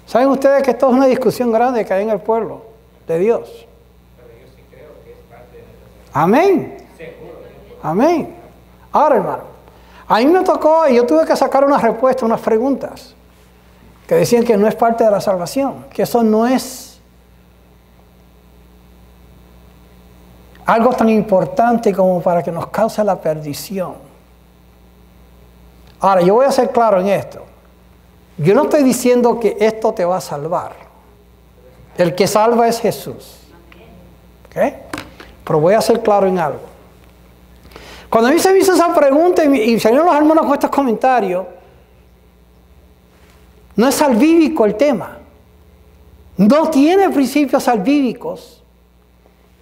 ¿Saben ustedes que esto es una discusión grande que hay en el pueblo de Dios? Pero yo sí creo que es parte de nuestra salvación. Amén. Seguro. Amén. Ahora, hermano, a mí me tocó y yo tuve que sacar una respuesta, unas preguntas, que decían que no es parte de la salvación, que eso no es algo tan importante como para que nos cause la perdición. Ahora, yo voy a ser claro en esto. Yo no estoy diciendo que esto te va a salvar. El que salva es Jesús. ¿Ok? Pero voy a ser claro en algo. Cuando a mí se me hizo esa pregunta y salieron los hermanos con estos comentarios, no es salvífico el tema. No tiene principios salvíficos.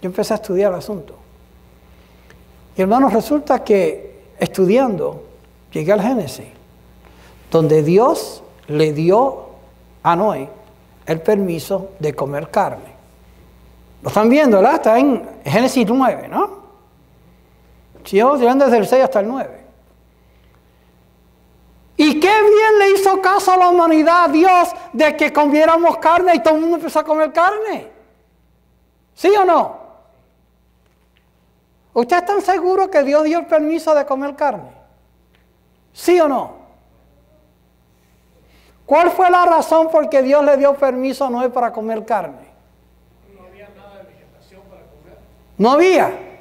Yo empecé a estudiar el asunto. Y hermanos, resulta que estudiando, llegué al Génesis, donde Dios le dio a Noé el permiso de comer carne. Lo están viendo, ¿verdad? Está en Génesis 9, ¿no? Sigamos llegando desde el 6 hasta el 9. Y qué bien le hizo caso a la humanidad, Dios, de que comiéramos carne y todo el mundo empezó a comer carne. ¿Sí o no? ¿Usted está seguro que Dios dio el permiso de comer carne? ¿Sí o no? ¿Cuál fue la razón por que Dios le dio permiso a Noé para comer carne? No había nada de vegetación para comer. No había.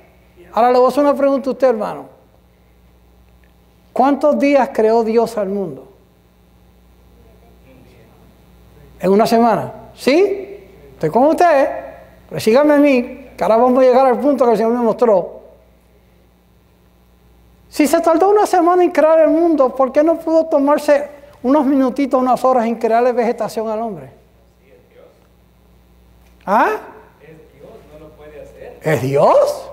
Ahora le voy a hacer una pregunta a usted, hermano. ¿Cuántos días creó Dios al mundo? ¿En una semana? ¿Sí? Estoy con usted. Pero síganme a mí, que ahora vamos a llegar al punto que el Señor me mostró. Si se tardó una semana en crear el mundo, ¿por qué no pudo tomarse unos minutitos, unas horas en crearle vegetación al hombre? Sí, es Dios. ¿Ah? Es Dios, no lo puede hacer. ¿Es Dios?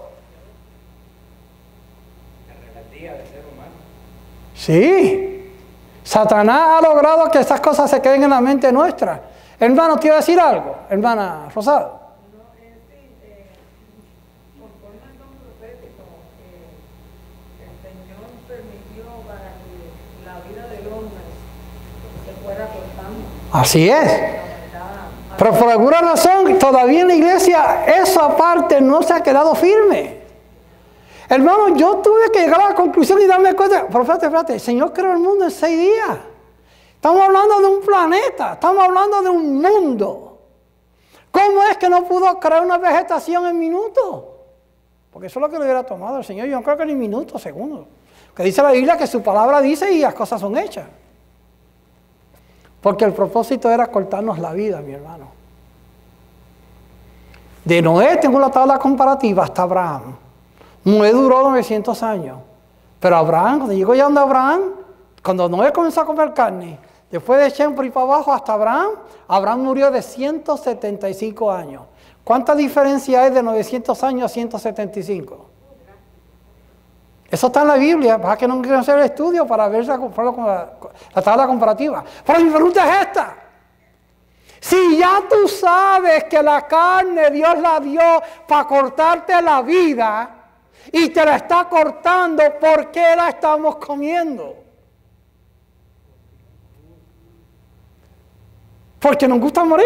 La rebeldía del ser humano. Sí. Satanás ha logrado que esas cosas se queden en la mente nuestra. Hermano, ¿quiere decir algo? Hermana Rosado. Conforme al don profético, el Señor permitió para que la vida del hombre se fuera cortando. Así es. Pero por alguna razón, todavía en la iglesia, esa parte no se ha quedado firme. Hermano, yo tuve que llegar a la conclusión y darme cuenta, pero espérate, el Señor creó el mundo en 6 días. Estamos hablando de un planeta, estamos hablando de un mundo. ¿Cómo es que no pudo crear una vegetación en minutos? Porque eso es lo que le hubiera tomado el Señor. Yo no creo que ni minutos, segundos. Que dice la Biblia que su palabra dice y las cosas son hechas. Porque el propósito era cortarnos la vida, mi hermano. De Noé tengo la tabla comparativa hasta Abraham. Noé duró 900 años. Pero Abraham, cuando llegó ya donde Abraham, cuando Noé comenzó a comer carne, después de Shem por ahí para abajo hasta Abraham, Abraham murió de 175 años. ¿Cuánta diferencia hay de 900 años a 175? Eso está en la Biblia, para que no quiero hacer el estudio para ver la tabla comparativa. Pero mi pregunta es esta. Si ya tú sabes que la carne Dios la dio para cortarte la vida y te la está cortando, ¿por qué la estamos comiendo? ¿Porque nos gusta morir?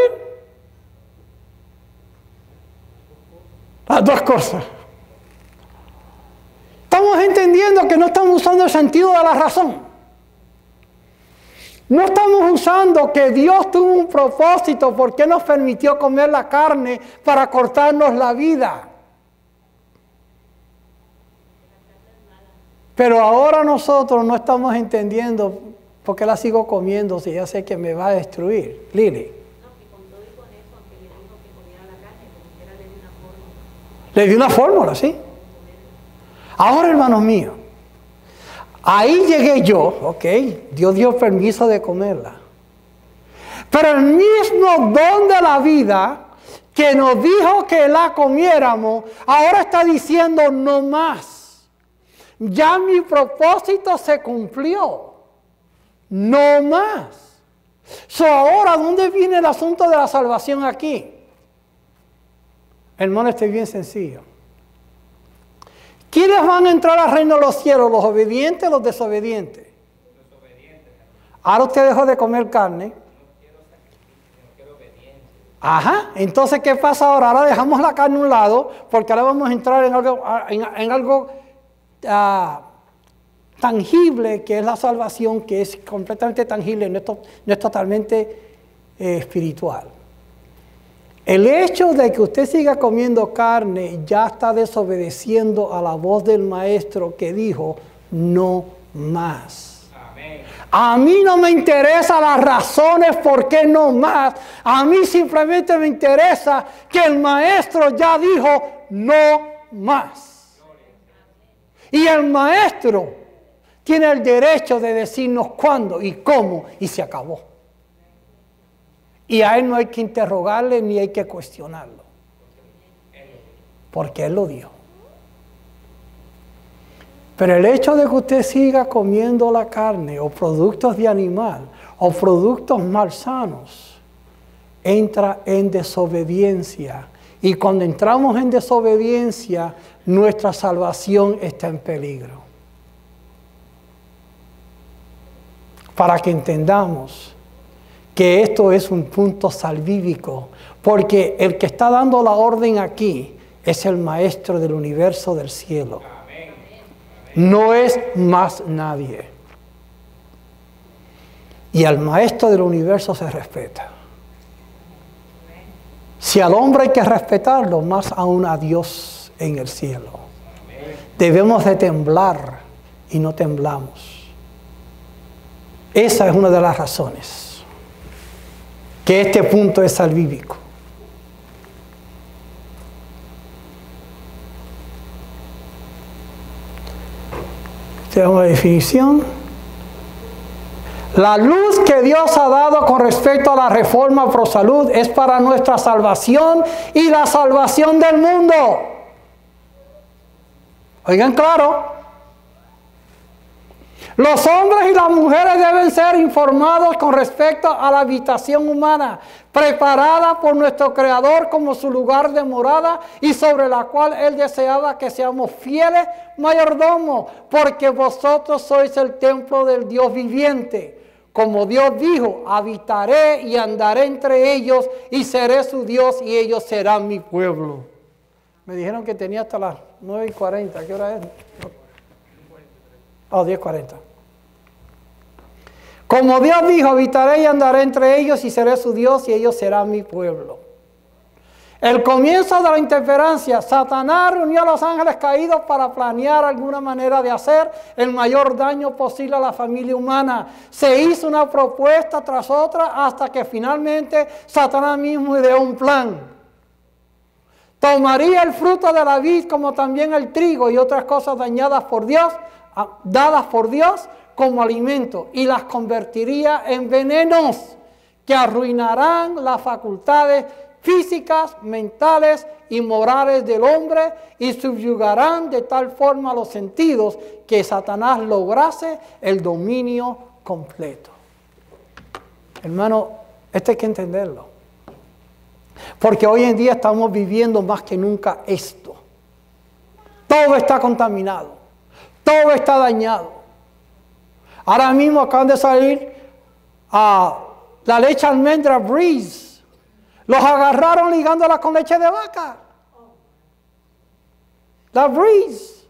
Las dos cosas. Estamos entendiendo que no estamos usando el sentido de la razón. No estamos usando que Dios tuvo un propósito porque nos permitió comer la carne para cortarnos la vida. Pero ahora nosotros no estamos entendiendo por qué la sigo comiendo si ya sé que me va a destruir. Lili. No, que con todo y con eso, aunque le dijo que comiera la carne, como quiera le dio una fórmula. Le di una fórmula, ¿sí? Ahora, hermanos míos, ahí llegué yo, ok, Dios dio permiso de comerla. Pero el mismo don de la vida que nos dijo que la comiéramos, ahora está diciendo no más. Ya mi propósito se cumplió. No más. Ahora, ¿dónde viene el asunto de la salvación aquí? Hermano, esto es bien sencillo. ¿Quiénes van a entrar al reino de los cielos? ¿Los obedientes o los desobedientes? Los obedientes. Ahora usted dejó de comer carne. No quiero sacrificio, no quiero obediencia. Ajá, entonces ¿qué pasa ahora? Ahora dejamos la carne a un lado porque ahora vamos a entrar en algo tangible, que es la salvación, que es completamente tangible, no es totalmente espiritual. El hecho de que usted siga comiendo carne ya está desobedeciendo a la voz del maestro que dijo no más. Amén. A mí no me interesan las razones por qué no más. A mí simplemente me interesa que el maestro ya dijo no más. Y el maestro tiene el derecho de decirnos cuándo y cómo, y se acabó. Y a él no hay que interrogarle ni hay que cuestionarlo. Porque él lo dijo. Pero el hecho de que usted siga comiendo la carne o productos de animal o productos malsanos, entra en desobediencia. Y cuando entramos en desobediencia, nuestra salvación está en peligro. Para que entendamos que esto es un punto salvífico, porque el que está dando la orden aquí es el maestro del universo del cielo. No es más nadie. Y al maestro del universo se respeta. Si al hombre hay que respetarlo, más aún a Dios en el cielo. Debemos de temblar y no temblamos. Esa es una de las razones que este punto es salvífico. Tenemos una definición. La luz que Dios ha dado con respecto a la reforma pro salud es para nuestra salvación y la salvación del mundo. Oigan claro. Los hombres y las mujeres deben ser informados con respecto a la habitación humana, preparada por nuestro Creador como su lugar de morada y sobre la cual Él deseaba que seamos fieles mayordomos, porque vosotros sois el templo del Dios viviente. Como Dios dijo, habitaré y andaré entre ellos y seré su Dios y ellos serán mi pueblo. Me dijeron que tenía hasta las 9:40. ¿Qué hora es? Oh, 10:40. Como Dios dijo, habitaré y andaré entre ellos y seré su Dios y ellos serán mi pueblo. El comienzo de la interferencia, Satanás reunió a los ángeles caídos para planear alguna manera de hacer el mayor daño posible a la familia humana. Se hizo una propuesta tras otra hasta que finalmente Satanás mismo ideó un plan. Tomaría el fruto de la vid como también el trigo y otras cosas dadas por Dios como alimento y las convertiría en venenos que arruinarán las facultades físicas, mentales y morales del hombre y subyugarán de tal forma los sentidos que Satanás lograse el dominio completo. Hermano, esto hay que entenderlo. Porque hoy en día estamos viviendo más que nunca esto. Todo está contaminado. Todo está dañado. Ahora mismo acaban de salir la leche almendra Breeze. Los agarraron ligándola con leche de vaca. La Breeze.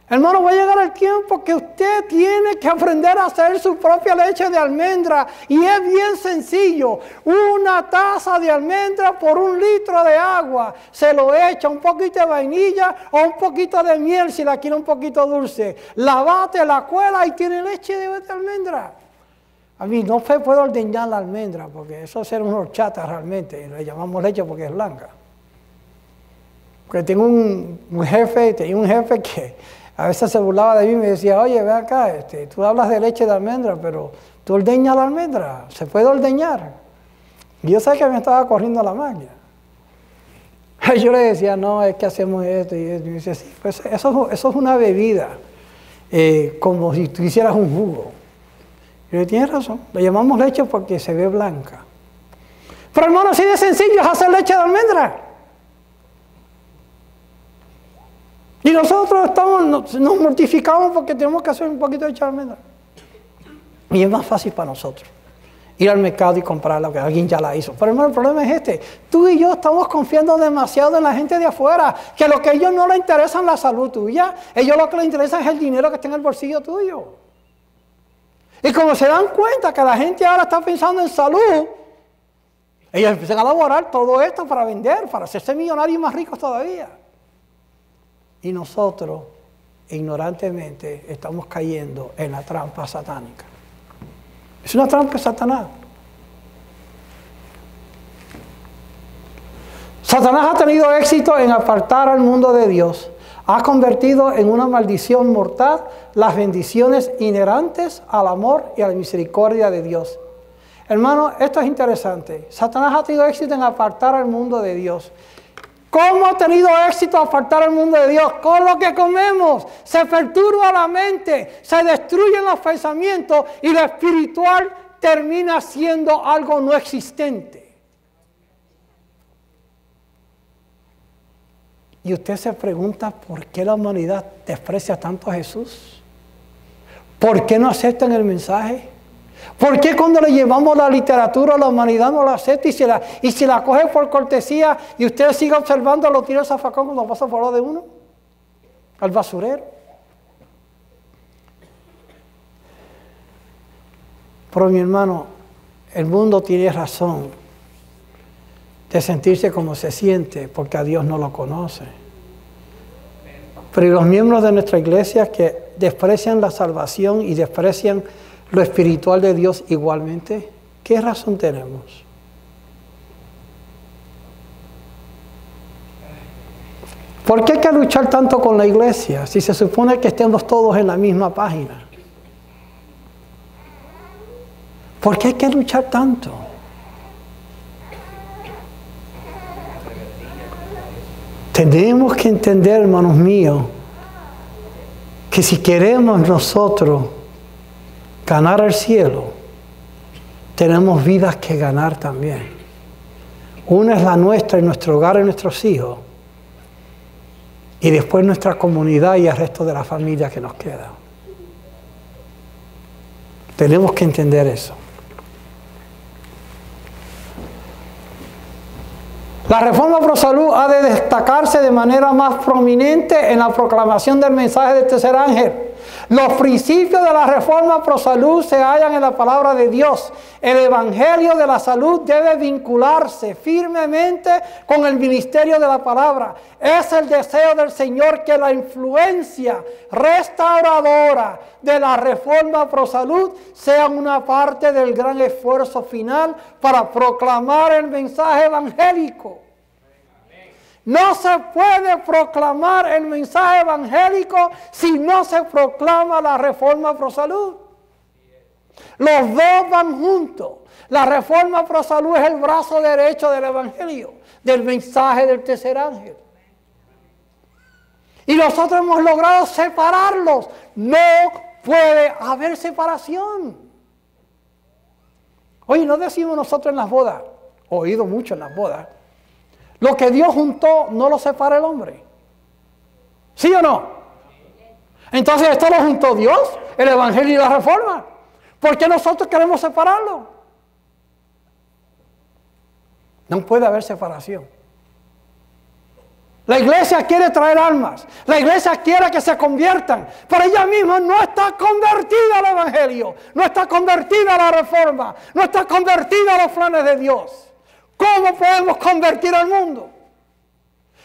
Hermano, va a llegar el tiempo que usted tiene que aprender a hacer su propia leche de almendra. Y es bien sencillo. Una taza de almendra por 1 litro de agua. Se lo echa un poquito de vainilla o un poquito de miel si la quiere un poquito dulce. La bate, la cuela y tiene leche de almendra. A mí no puedo ordeñar la almendra porque eso es una horchata realmente. Le llamamos leche porque es blanca. Porque tengo un jefe que a veces se burlaba de mí y me decía, oye, ve acá, tú hablas de leche de almendra, pero tú ordeñas la almendra, se puede ordeñar. Y yo sé que me estaba corriendo la máquina. Y yo le decía, no, es que hacemos esto y esto. Y me decía, sí, pues eso es una bebida, como si tú hicieras un jugo. Y yo, tienes razón, le llamamos leche porque se ve blanca. Pero hermano, así de sencillo es hacer leche de almendra. Y nosotros nos mortificamos porque tenemos que hacer un poquito de leche de almendra. Y es más fácil para nosotros ir al mercado y comprarla, que alguien ya la hizo. Pero hermano, el problema es este. Tú y yo estamos confiando demasiado en la gente de afuera, que lo que a ellos no les interesa es la salud tuya, ellos lo que les interesa es el dinero que está en el bolsillo tuyo. Y como se dan cuenta que la gente ahora está pensando en salud, ellos empiezan a elaborar todo esto para vender, para hacerse millonarios más ricos todavía. Y nosotros, ignorantemente, estamos cayendo en la trampa satánica. Es una trampa de Satanás. Satanás ha tenido éxito en apartar al mundo de Dios, Ha convertido en una maldición mortal las bendiciones inherentes al amor y a la misericordia de Dios. Hermano, esto es interesante. Satanás ha tenido éxito en apartar al mundo de Dios. ¿Cómo ha tenido éxito apartar al mundo de Dios? Con lo que comemos. Se perturba la mente, se destruyen los pensamientos y lo espiritual termina siendo algo no existente. Y usted se pregunta por qué la humanidad desprecia tanto a Jesús. ¿Por qué no aceptan el mensaje? ¿Por qué cuando le llevamos la literatura a la humanidad no la acepta y si la coge por cortesía y usted sigue observando, lo tira el zafacón cuando pasa por lado de uno? Al basurero. Pero mi hermano, el mundo tiene razón de sentirse como se siente, porque a Dios no lo conoce. Pero ¿y los miembros de nuestra iglesia que desprecian la salvación y desprecian lo espiritual de Dios igualmente? ¿Qué razón tenemos? ¿Por qué hay que luchar tanto con la iglesia si se supone que estemos todos en la misma página? ¿Por qué hay que luchar tanto? Tenemos que entender, hermanos míos, que si queremos nosotros ganar el cielo, tenemos vidas que ganar también. Una es la nuestra, en nuestro hogar y nuestros hijos. Y después nuestra comunidad y el resto de la familia que nos queda. Tenemos que entender eso. La Reforma Pro Salud ha de destacarse de manera más prominente en la proclamación del mensaje del tercer ángel. Los principios de la Reforma Pro Salud se hallan en la palabra de Dios. El Evangelio de la Salud debe vincularse firmemente con el ministerio de la palabra. Es el deseo del Señor que la influencia restauradora de la Reforma Pro Salud sea una parte del gran esfuerzo final para proclamar el mensaje evangélico. No se puede proclamar el mensaje evangélico si no se proclama la Reforma Pro Salud. Los dos van juntos. La Reforma Pro Salud es el brazo derecho del evangelio, del mensaje del tercer ángel. Y nosotros hemos logrado separarlos. No puede haber separación. Oye, no decimos nosotros en las bodas, oído mucho en las bodas, lo que Dios juntó no lo separa el hombre. ¿Sí o no? Entonces esto lo juntó Dios, el evangelio y la reforma. ¿Por qué nosotros queremos separarlo? No puede haber separación. La iglesia quiere traer almas. La iglesia quiere que se conviertan. Pero ella misma no está convertida al evangelio. No está convertida a la reforma. No está convertida a los planes de Dios. ¿Cómo podemos convertir al mundo?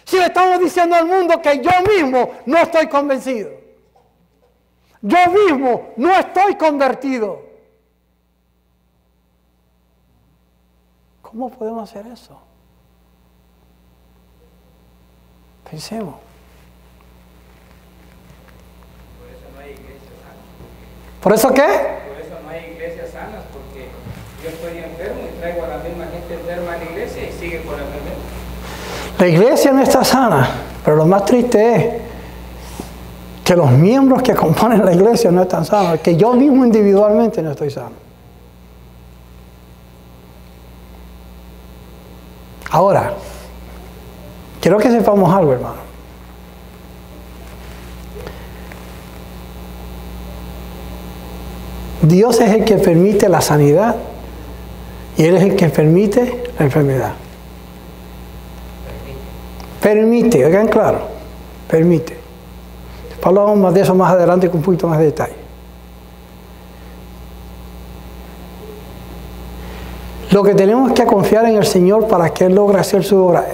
Si le estamos diciendo al mundo que yo mismo no estoy convencido. Yo mismo no estoy convertido. ¿Cómo podemos hacer eso? Pensemos. Por eso no hay iglesias sanas. ¿Por eso qué? Por eso no hay iglesias sanas, porque yo estoy enfermo y traigo a la misma gente enferma a la iglesia y sigue con la enfermedad. La iglesia no está sana, pero lo más triste es que los miembros que componen la iglesia no están sanos, que yo mismo individualmente no estoy sano. Ahora, quiero que sepamos algo, hermano. Dios es el que permite la sanidad y Él es el que permite la enfermedad. Permite, oigan claro, permite. Hablamos más de eso más adelante con un poquito más de detalle. Lo que tenemos que confiar en el Señor para que Él logre hacer su obra.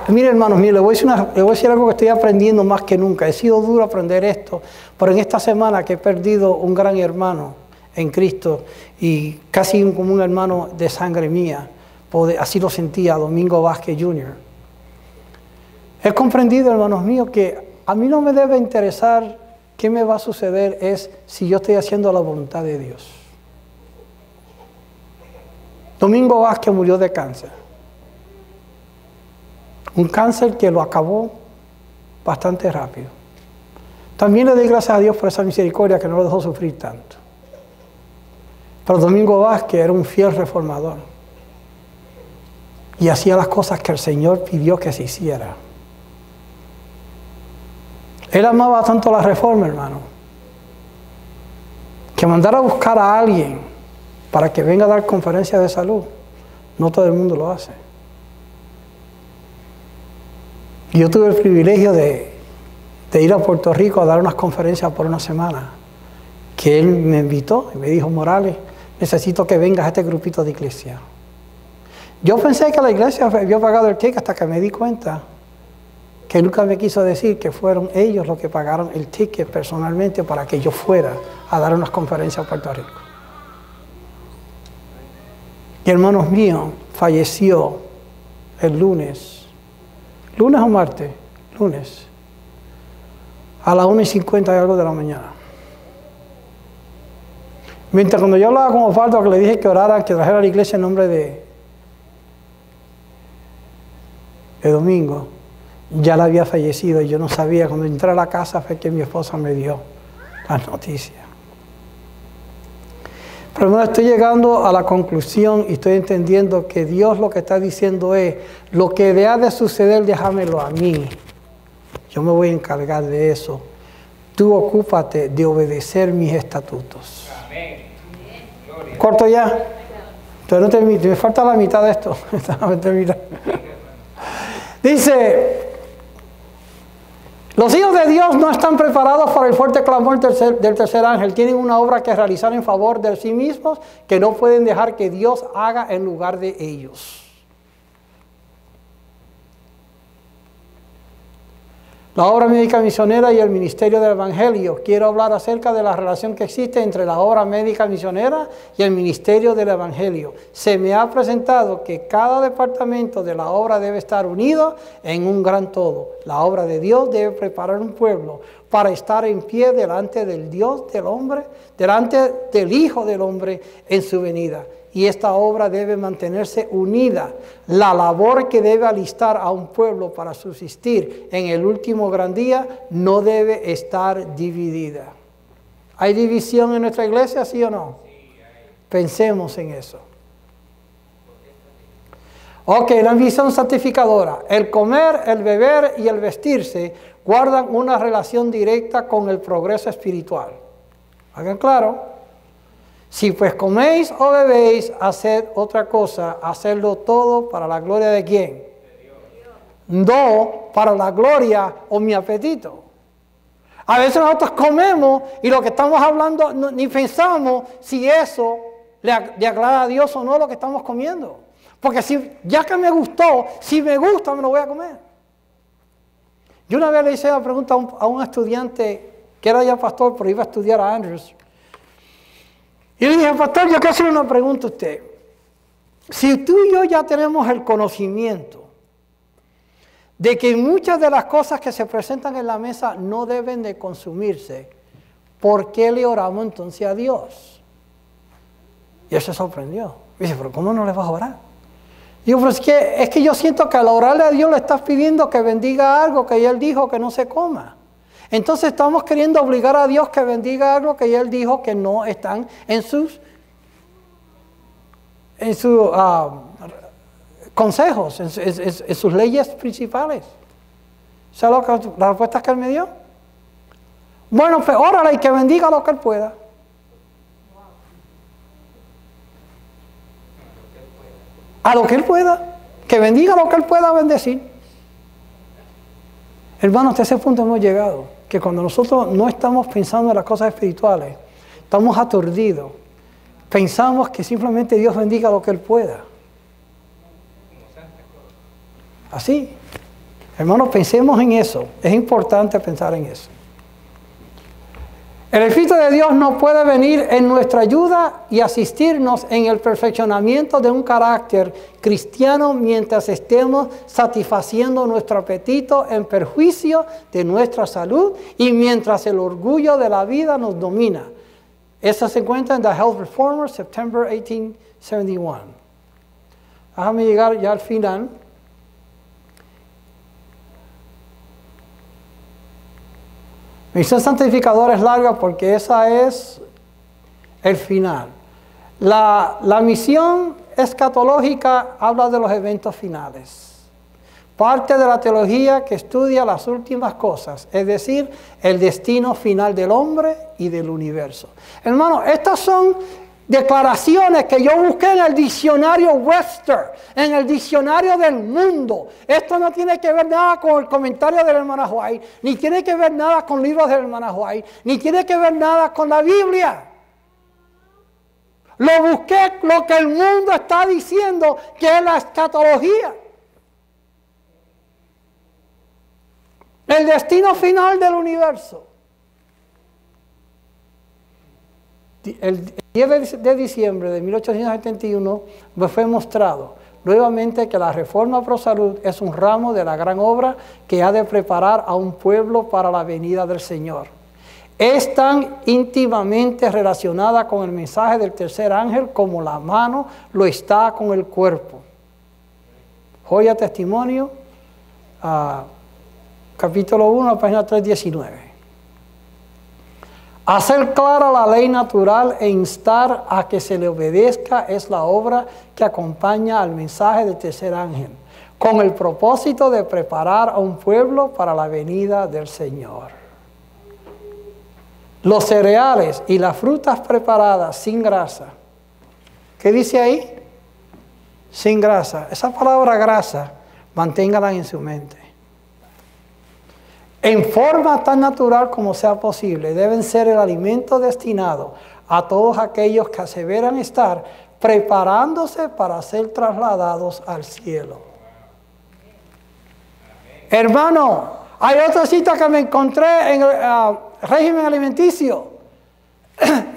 Mire, hermanos míos, le voy a decir algo que estoy aprendiendo más que nunca. He sido duro aprender esto, pero en esta semana que he perdido un gran hermano en Cristo y casi como un hermano de sangre mía, así lo sentía Domingo Vázquez Jr. He comprendido, hermanos míos, que a mí no me debe interesar qué me va a suceder, es si yo estoy haciendo la voluntad de Dios. Domingo Vázquez murió de cáncer. Un cáncer que lo acabó bastante rápido. También le doy gracias a Dios por esa misericordia que no lo dejó sufrir tanto. Pero Domingo Vázquez era un fiel reformador. Y hacía las cosas que el Señor pidió que se hiciera. Él amaba tanto la reforma, hermano, que mandar a buscar a alguien para que venga a dar conferencias de salud, no todo el mundo lo hace. Y yo tuve el privilegio de ir a Puerto Rico a dar unas conferencias por una semana, que él me invitó y me dijo, Morales, necesito que vengas a este grupito de iglesia. Yo pensé que la iglesia había pagado el ticket hasta que me di cuenta que nunca me quiso decir que fueron ellos los que pagaron el ticket personalmente para que yo fuera a dar unas conferencias a Puerto Rico. Y hermanos míos, falleció el lunes o martes, lunes, a las 1:50 y algo de la mañana. Mientras cuando yo hablaba con Osvaldo, que le dije que oraran, que trajera a la iglesia en nombre de Domingo, ya la había fallecido y yo no sabía. Cuando entré a la casa fue que mi esposa me dio las noticias. Pero bueno, estoy llegando a la conclusión y estoy entendiendo que Dios lo que está diciendo es, lo que ha de suceder, déjamelo a mí. Yo me voy a encargar de eso. Tú ocúpate de obedecer mis estatutos. Amén. ¿Corto ya? Entonces no me falta la mitad de esto. Dice, los hijos de Dios no están preparados para el fuerte clamor del tercer ángel. Tienen una obra que realizar en favor de sí mismos que no pueden dejar que Dios haga en lugar de ellos. La obra médica misionera y el ministerio del Evangelio. Quiero hablar acerca de la relación que existe entre la obra médica misionera y el ministerio del Evangelio. Se me ha presentado que cada departamento de la obra debe estar unido en un gran todo. La obra de Dios debe preparar un pueblo para estar en pie delante del Dios del hombre, delante del Hijo del hombre en su venida. Y esta obra debe mantenerse unida. La labor que debe alistar a un pueblo para subsistir en el último gran día no debe estar dividida. ¿Hay división en nuestra iglesia, sí o no? Pensemos en eso. Ok, la visión santificadora. El comer, el beber y el vestirse guardan una relación directa con el progreso espiritual. ¿Hagan claro? Si pues coméis o bebéis, haced otra cosa, hacedlo todo para la gloria de ¿quién? De Dios. No para la gloria o mi apetito. A veces nosotros comemos y lo que estamos hablando ni pensamos si eso le agrada a Dios o no lo que estamos comiendo. Porque si ya que me gustó, si me gusta me lo voy a comer. Yo una vez le hice la pregunta a un estudiante que era ya pastor, pero iba a estudiar a Andrews. Y le dije, pastor, yo quiero hacerle una pregunta a usted. Si tú y yo ya tenemos el conocimiento de que muchas de las cosas que se presentan en la mesa no deben de consumirse, ¿por qué le oramos entonces a Dios? Y él se sorprendió. Dice, pero ¿cómo no le vas a orar? Digo, pero es que yo siento que al orarle a Dios le estás pidiendo que bendiga algo que Él dijo que no se coma. Entonces estamos queriendo obligar a Dios que bendiga algo que Él dijo que no están en sus consejos, en sus leyes principales. ¿Sabes la respuesta que Él me dio? Bueno, pues órale y que bendiga lo que Él pueda. A lo que Él pueda. Que bendiga lo que Él pueda bendecir. Hermanos, hasta ese punto hemos llegado. Que cuando nosotros no estamos pensando en las cosas espirituales, estamos aturdidos. Pensamos que simplemente Dios bendiga lo que Él pueda. Así. Hermanos, pensemos en eso. Es importante pensar en eso. El Espíritu de Dios no puede venir en nuestra ayuda y asistirnos en el perfeccionamiento de un carácter cristiano mientras estemos satisfaciendo nuestro apetito en perjuicio de nuestra salud y mientras el orgullo de la vida nos domina. Eso se encuentra en The Health Reformer, September 1871. Déjame llegar ya al final. Misión santificadora es larga porque esa es el final. La misión escatológica habla de los eventos finales. Parte de la teología que estudia las últimas cosas, es decir, el destino final del hombre y del universo. Hermano, estas son declaraciones que yo busqué en el diccionario Webster, en el diccionario del mundo. Esto no tiene que ver nada con el comentario de la hermana White, ni tiene que ver nada con libros de la hermana White, ni tiene que ver nada con la Biblia. Lo busqué, lo que el mundo está diciendo que es la escatología. El destino final del universo. El 10 de diciembre de 1871 me fue mostrado nuevamente que la Reforma Pro Salud es un ramo de la gran obra que ha de preparar a un pueblo para la venida del Señor. Es tan íntimamente relacionada con el mensaje del tercer ángel como la mano lo está con el cuerpo. Joya Testimonio, capítulo 1, página 319. Hacer clara la ley natural e instar a que se le obedezca es la obra que acompaña al mensaje del tercer ángel, con el propósito de preparar a un pueblo para la venida del Señor. Los cereales y las frutas preparadas sin grasa. ¿Qué dice ahí? Sin grasa. Esa palabra grasa, manténgala en su mente. En forma tan natural como sea posible, deben ser el alimento destinado a todos aquellos que aseveran estar preparándose para ser trasladados al cielo. Hermano, hay otra cita que me encontré en el régimen alimenticio.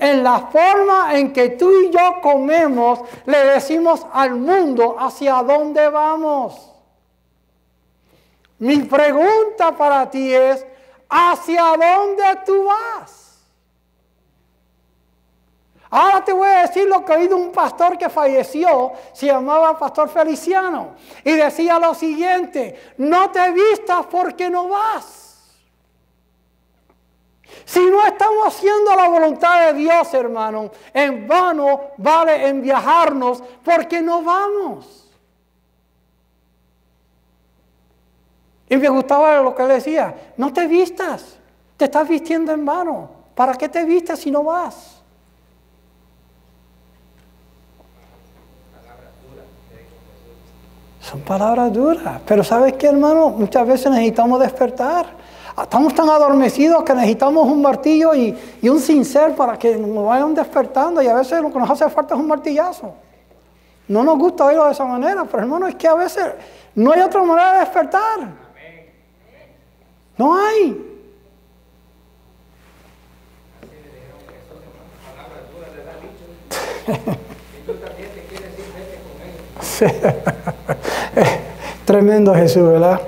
En la forma en que tú y yo comemos, le decimos al mundo hacia dónde vamos. Mi pregunta para ti es, ¿hacia dónde tú vas? Ahora te voy a decir lo que oí de un pastor que falleció, se llamaba Pastor Feliciano, y decía lo siguiente: no te vistas porque no vas. Si no estamos haciendo la voluntad de Dios, hermano, en vano vale en viajarnos porque no vamos. Y me gustaba lo que él decía: no te vistas, te estás vistiendo en vano. ¿Para qué te vistes si no vas? Son palabras duras, pero ¿sabes qué, hermano? Muchas veces necesitamos despertar. Estamos tan adormecidos que necesitamos un martillo y un cincel para que nos vayan despertando, y a veces lo que nos hace falta es un martillazo. No nos gusta oírlo de esa manera, pero hermano, es que a veces no hay otra manera de despertar. No hay. Tremendo Jesús, ¿verdad?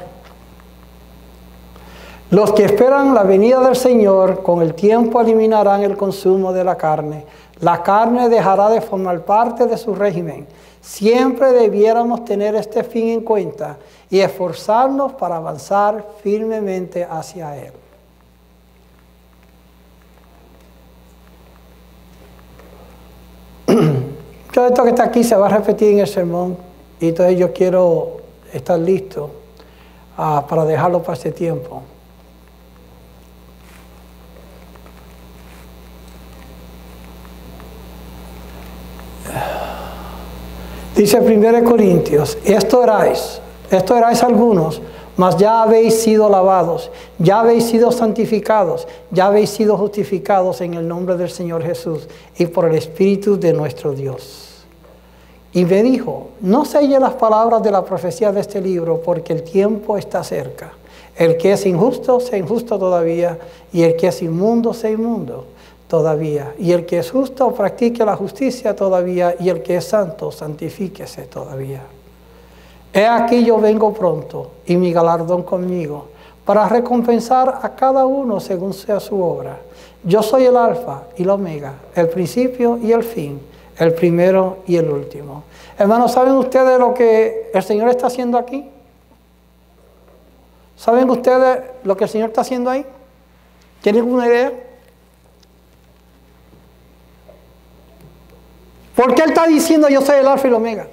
Los que esperan la venida del Señor con el tiempo eliminarán el consumo de la carne. La carne dejará de formar parte de su régimen. Siempre debiéramos tener este fin en cuenta y esforzarnos para avanzar firmemente hacia Él. Todo esto que está aquí se va a repetir en el sermón, y entonces yo quiero estar listo para dejarlo para este tiempo. Dice 1 Corintios, esto erais algunos, mas ya habéis sido lavados, ya habéis sido santificados, ya habéis sido justificados en el nombre del Señor Jesús y por el Espíritu de nuestro Dios. Y me dijo, no selle las palabras de la profecía de este libro, porque el tiempo está cerca. El que es injusto, sea injusto todavía, y el que es inmundo, sea inmundo. todavía. Y el que es justo, practique la justicia todavía. Y el que es santo, santifíquese todavía. He aquí yo vengo pronto, y mi galardón conmigo, para recompensar a cada uno según sea su obra. Yo soy el alfa y el omega, el principio y el fin, el primero y el último. Hermanos, ¿saben ustedes lo que el Señor está haciendo aquí? ¿Saben ustedes lo que el Señor está haciendo ahí? ¿Tienen alguna idea? ¿Por qué Él está diciendo yo soy el alfa y el omega?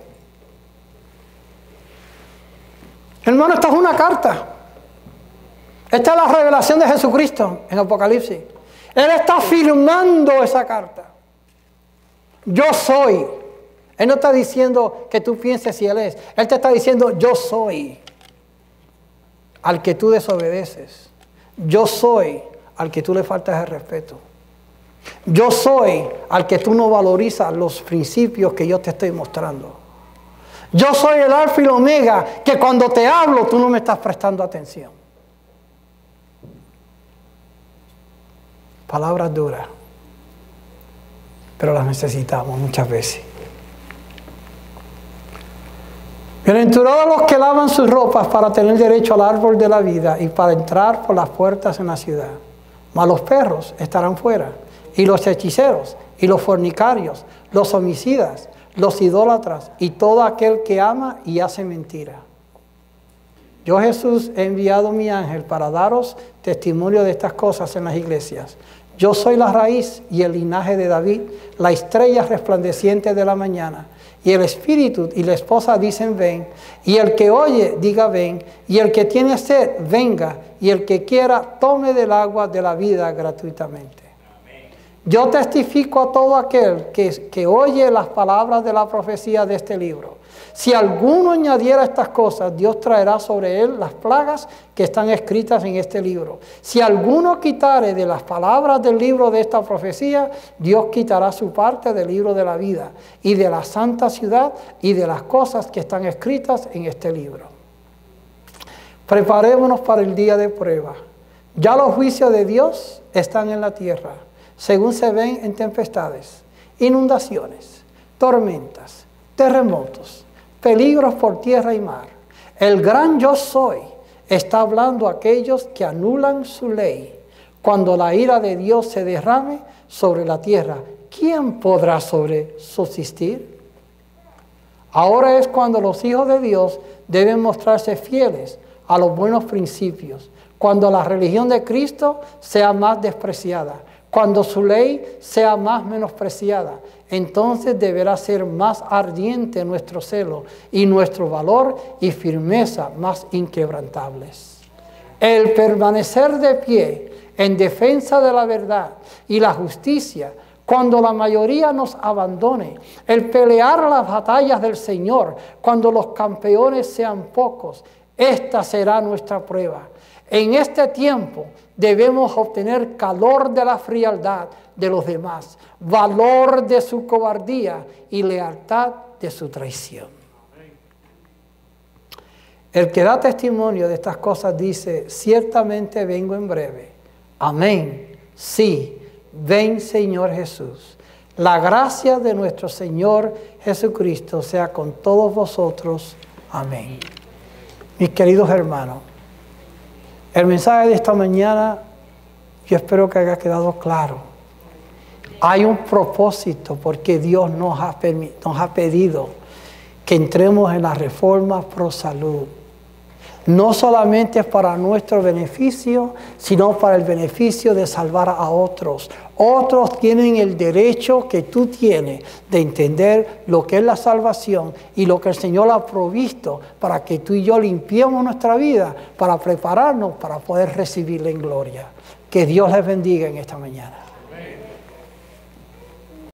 Hermano, esta es una carta. Esta es la revelación de Jesucristo en Apocalipsis. Él está firmando esa carta. Yo soy. Él no está diciendo que tú pienses si Él es. Él te está diciendo yo soy al que tú desobedeces. Yo soy al que tú le faltas el respeto. Yo soy al que tú no valorizas los principios que yo te estoy mostrando. Yo soy el alfa y el omega, que cuando te hablo tú no me estás prestando atención. Palabras duras, pero las necesitamos muchas veces. Bienaventurados los que lavan sus ropas para tener derecho al árbol de la vida y para entrar por las puertas en la ciudad. Mas los perros estarán fuera, y los hechiceros, y los fornicarios, los homicidas, los idólatras y todo aquel que ama y hace mentira. Yo, Jesús, he enviado mi ángel para daros testimonio de estas cosas en las iglesias. Yo soy la raíz y el linaje de David, la estrella resplandeciente de la mañana. Y el espíritu y la esposa dicen ven, y el que oye diga ven, y el que tiene sed venga, y el que quiera tome del agua de la vida gratuitamente. Yo testifico a todo aquel que oye las palabras de la profecía de este libro. Si alguno añadiera estas cosas, Dios traerá sobre él las plagas que están escritas en este libro. Si alguno quitare de las palabras del libro de esta profecía, Dios quitará su parte del libro de la vida y de la santa ciudad y de las cosas que están escritas en este libro. Preparémonos para el día de prueba. Ya los juicios de Dios están en la tierra, según se ven en tempestades, inundaciones, tormentas, terremotos, peligros por tierra y mar. El gran yo soy está hablando a aquellos que anulan su ley. Cuando la ira de Dios se derrame sobre la tierra, ¿quién podrá subsistir? Ahora es cuando los hijos de Dios deben mostrarse fieles a los buenos principios, cuando la religión de Cristo sea más despreciada, cuando su ley sea más menospreciada, entonces deberá ser más ardiente nuestro celo y nuestro valor y firmeza más inquebrantables. El permanecer de pie en defensa de la verdad y la justicia cuando la mayoría nos abandone, el pelear las batallas del Señor cuando los campeones sean pocos, esta será nuestra prueba. En este tiempo debemos obtener calor de la frialdad de los demás, valor de su cobardía y lealtad de su traición. El que da testimonio de estas cosas dice, ciertamente vengo en breve. Amén. Sí, ven Señor Jesús. La gracia de nuestro Señor Jesucristo sea con todos vosotros. Amén. Mis queridos hermanos, el mensaje de esta mañana, yo espero que haya quedado claro. Hay un propósito porque Dios nos ha pedido que entremos en la reforma pro salud. No solamente para nuestro beneficio, sino para el beneficio de salvar a otros. Otros tienen el derecho que tú tienes de entender lo que es la salvación y lo que el Señor ha provisto para que tú y yo limpiemos nuestra vida, para prepararnos para poder recibirle en gloria. Que Dios les bendiga en esta mañana.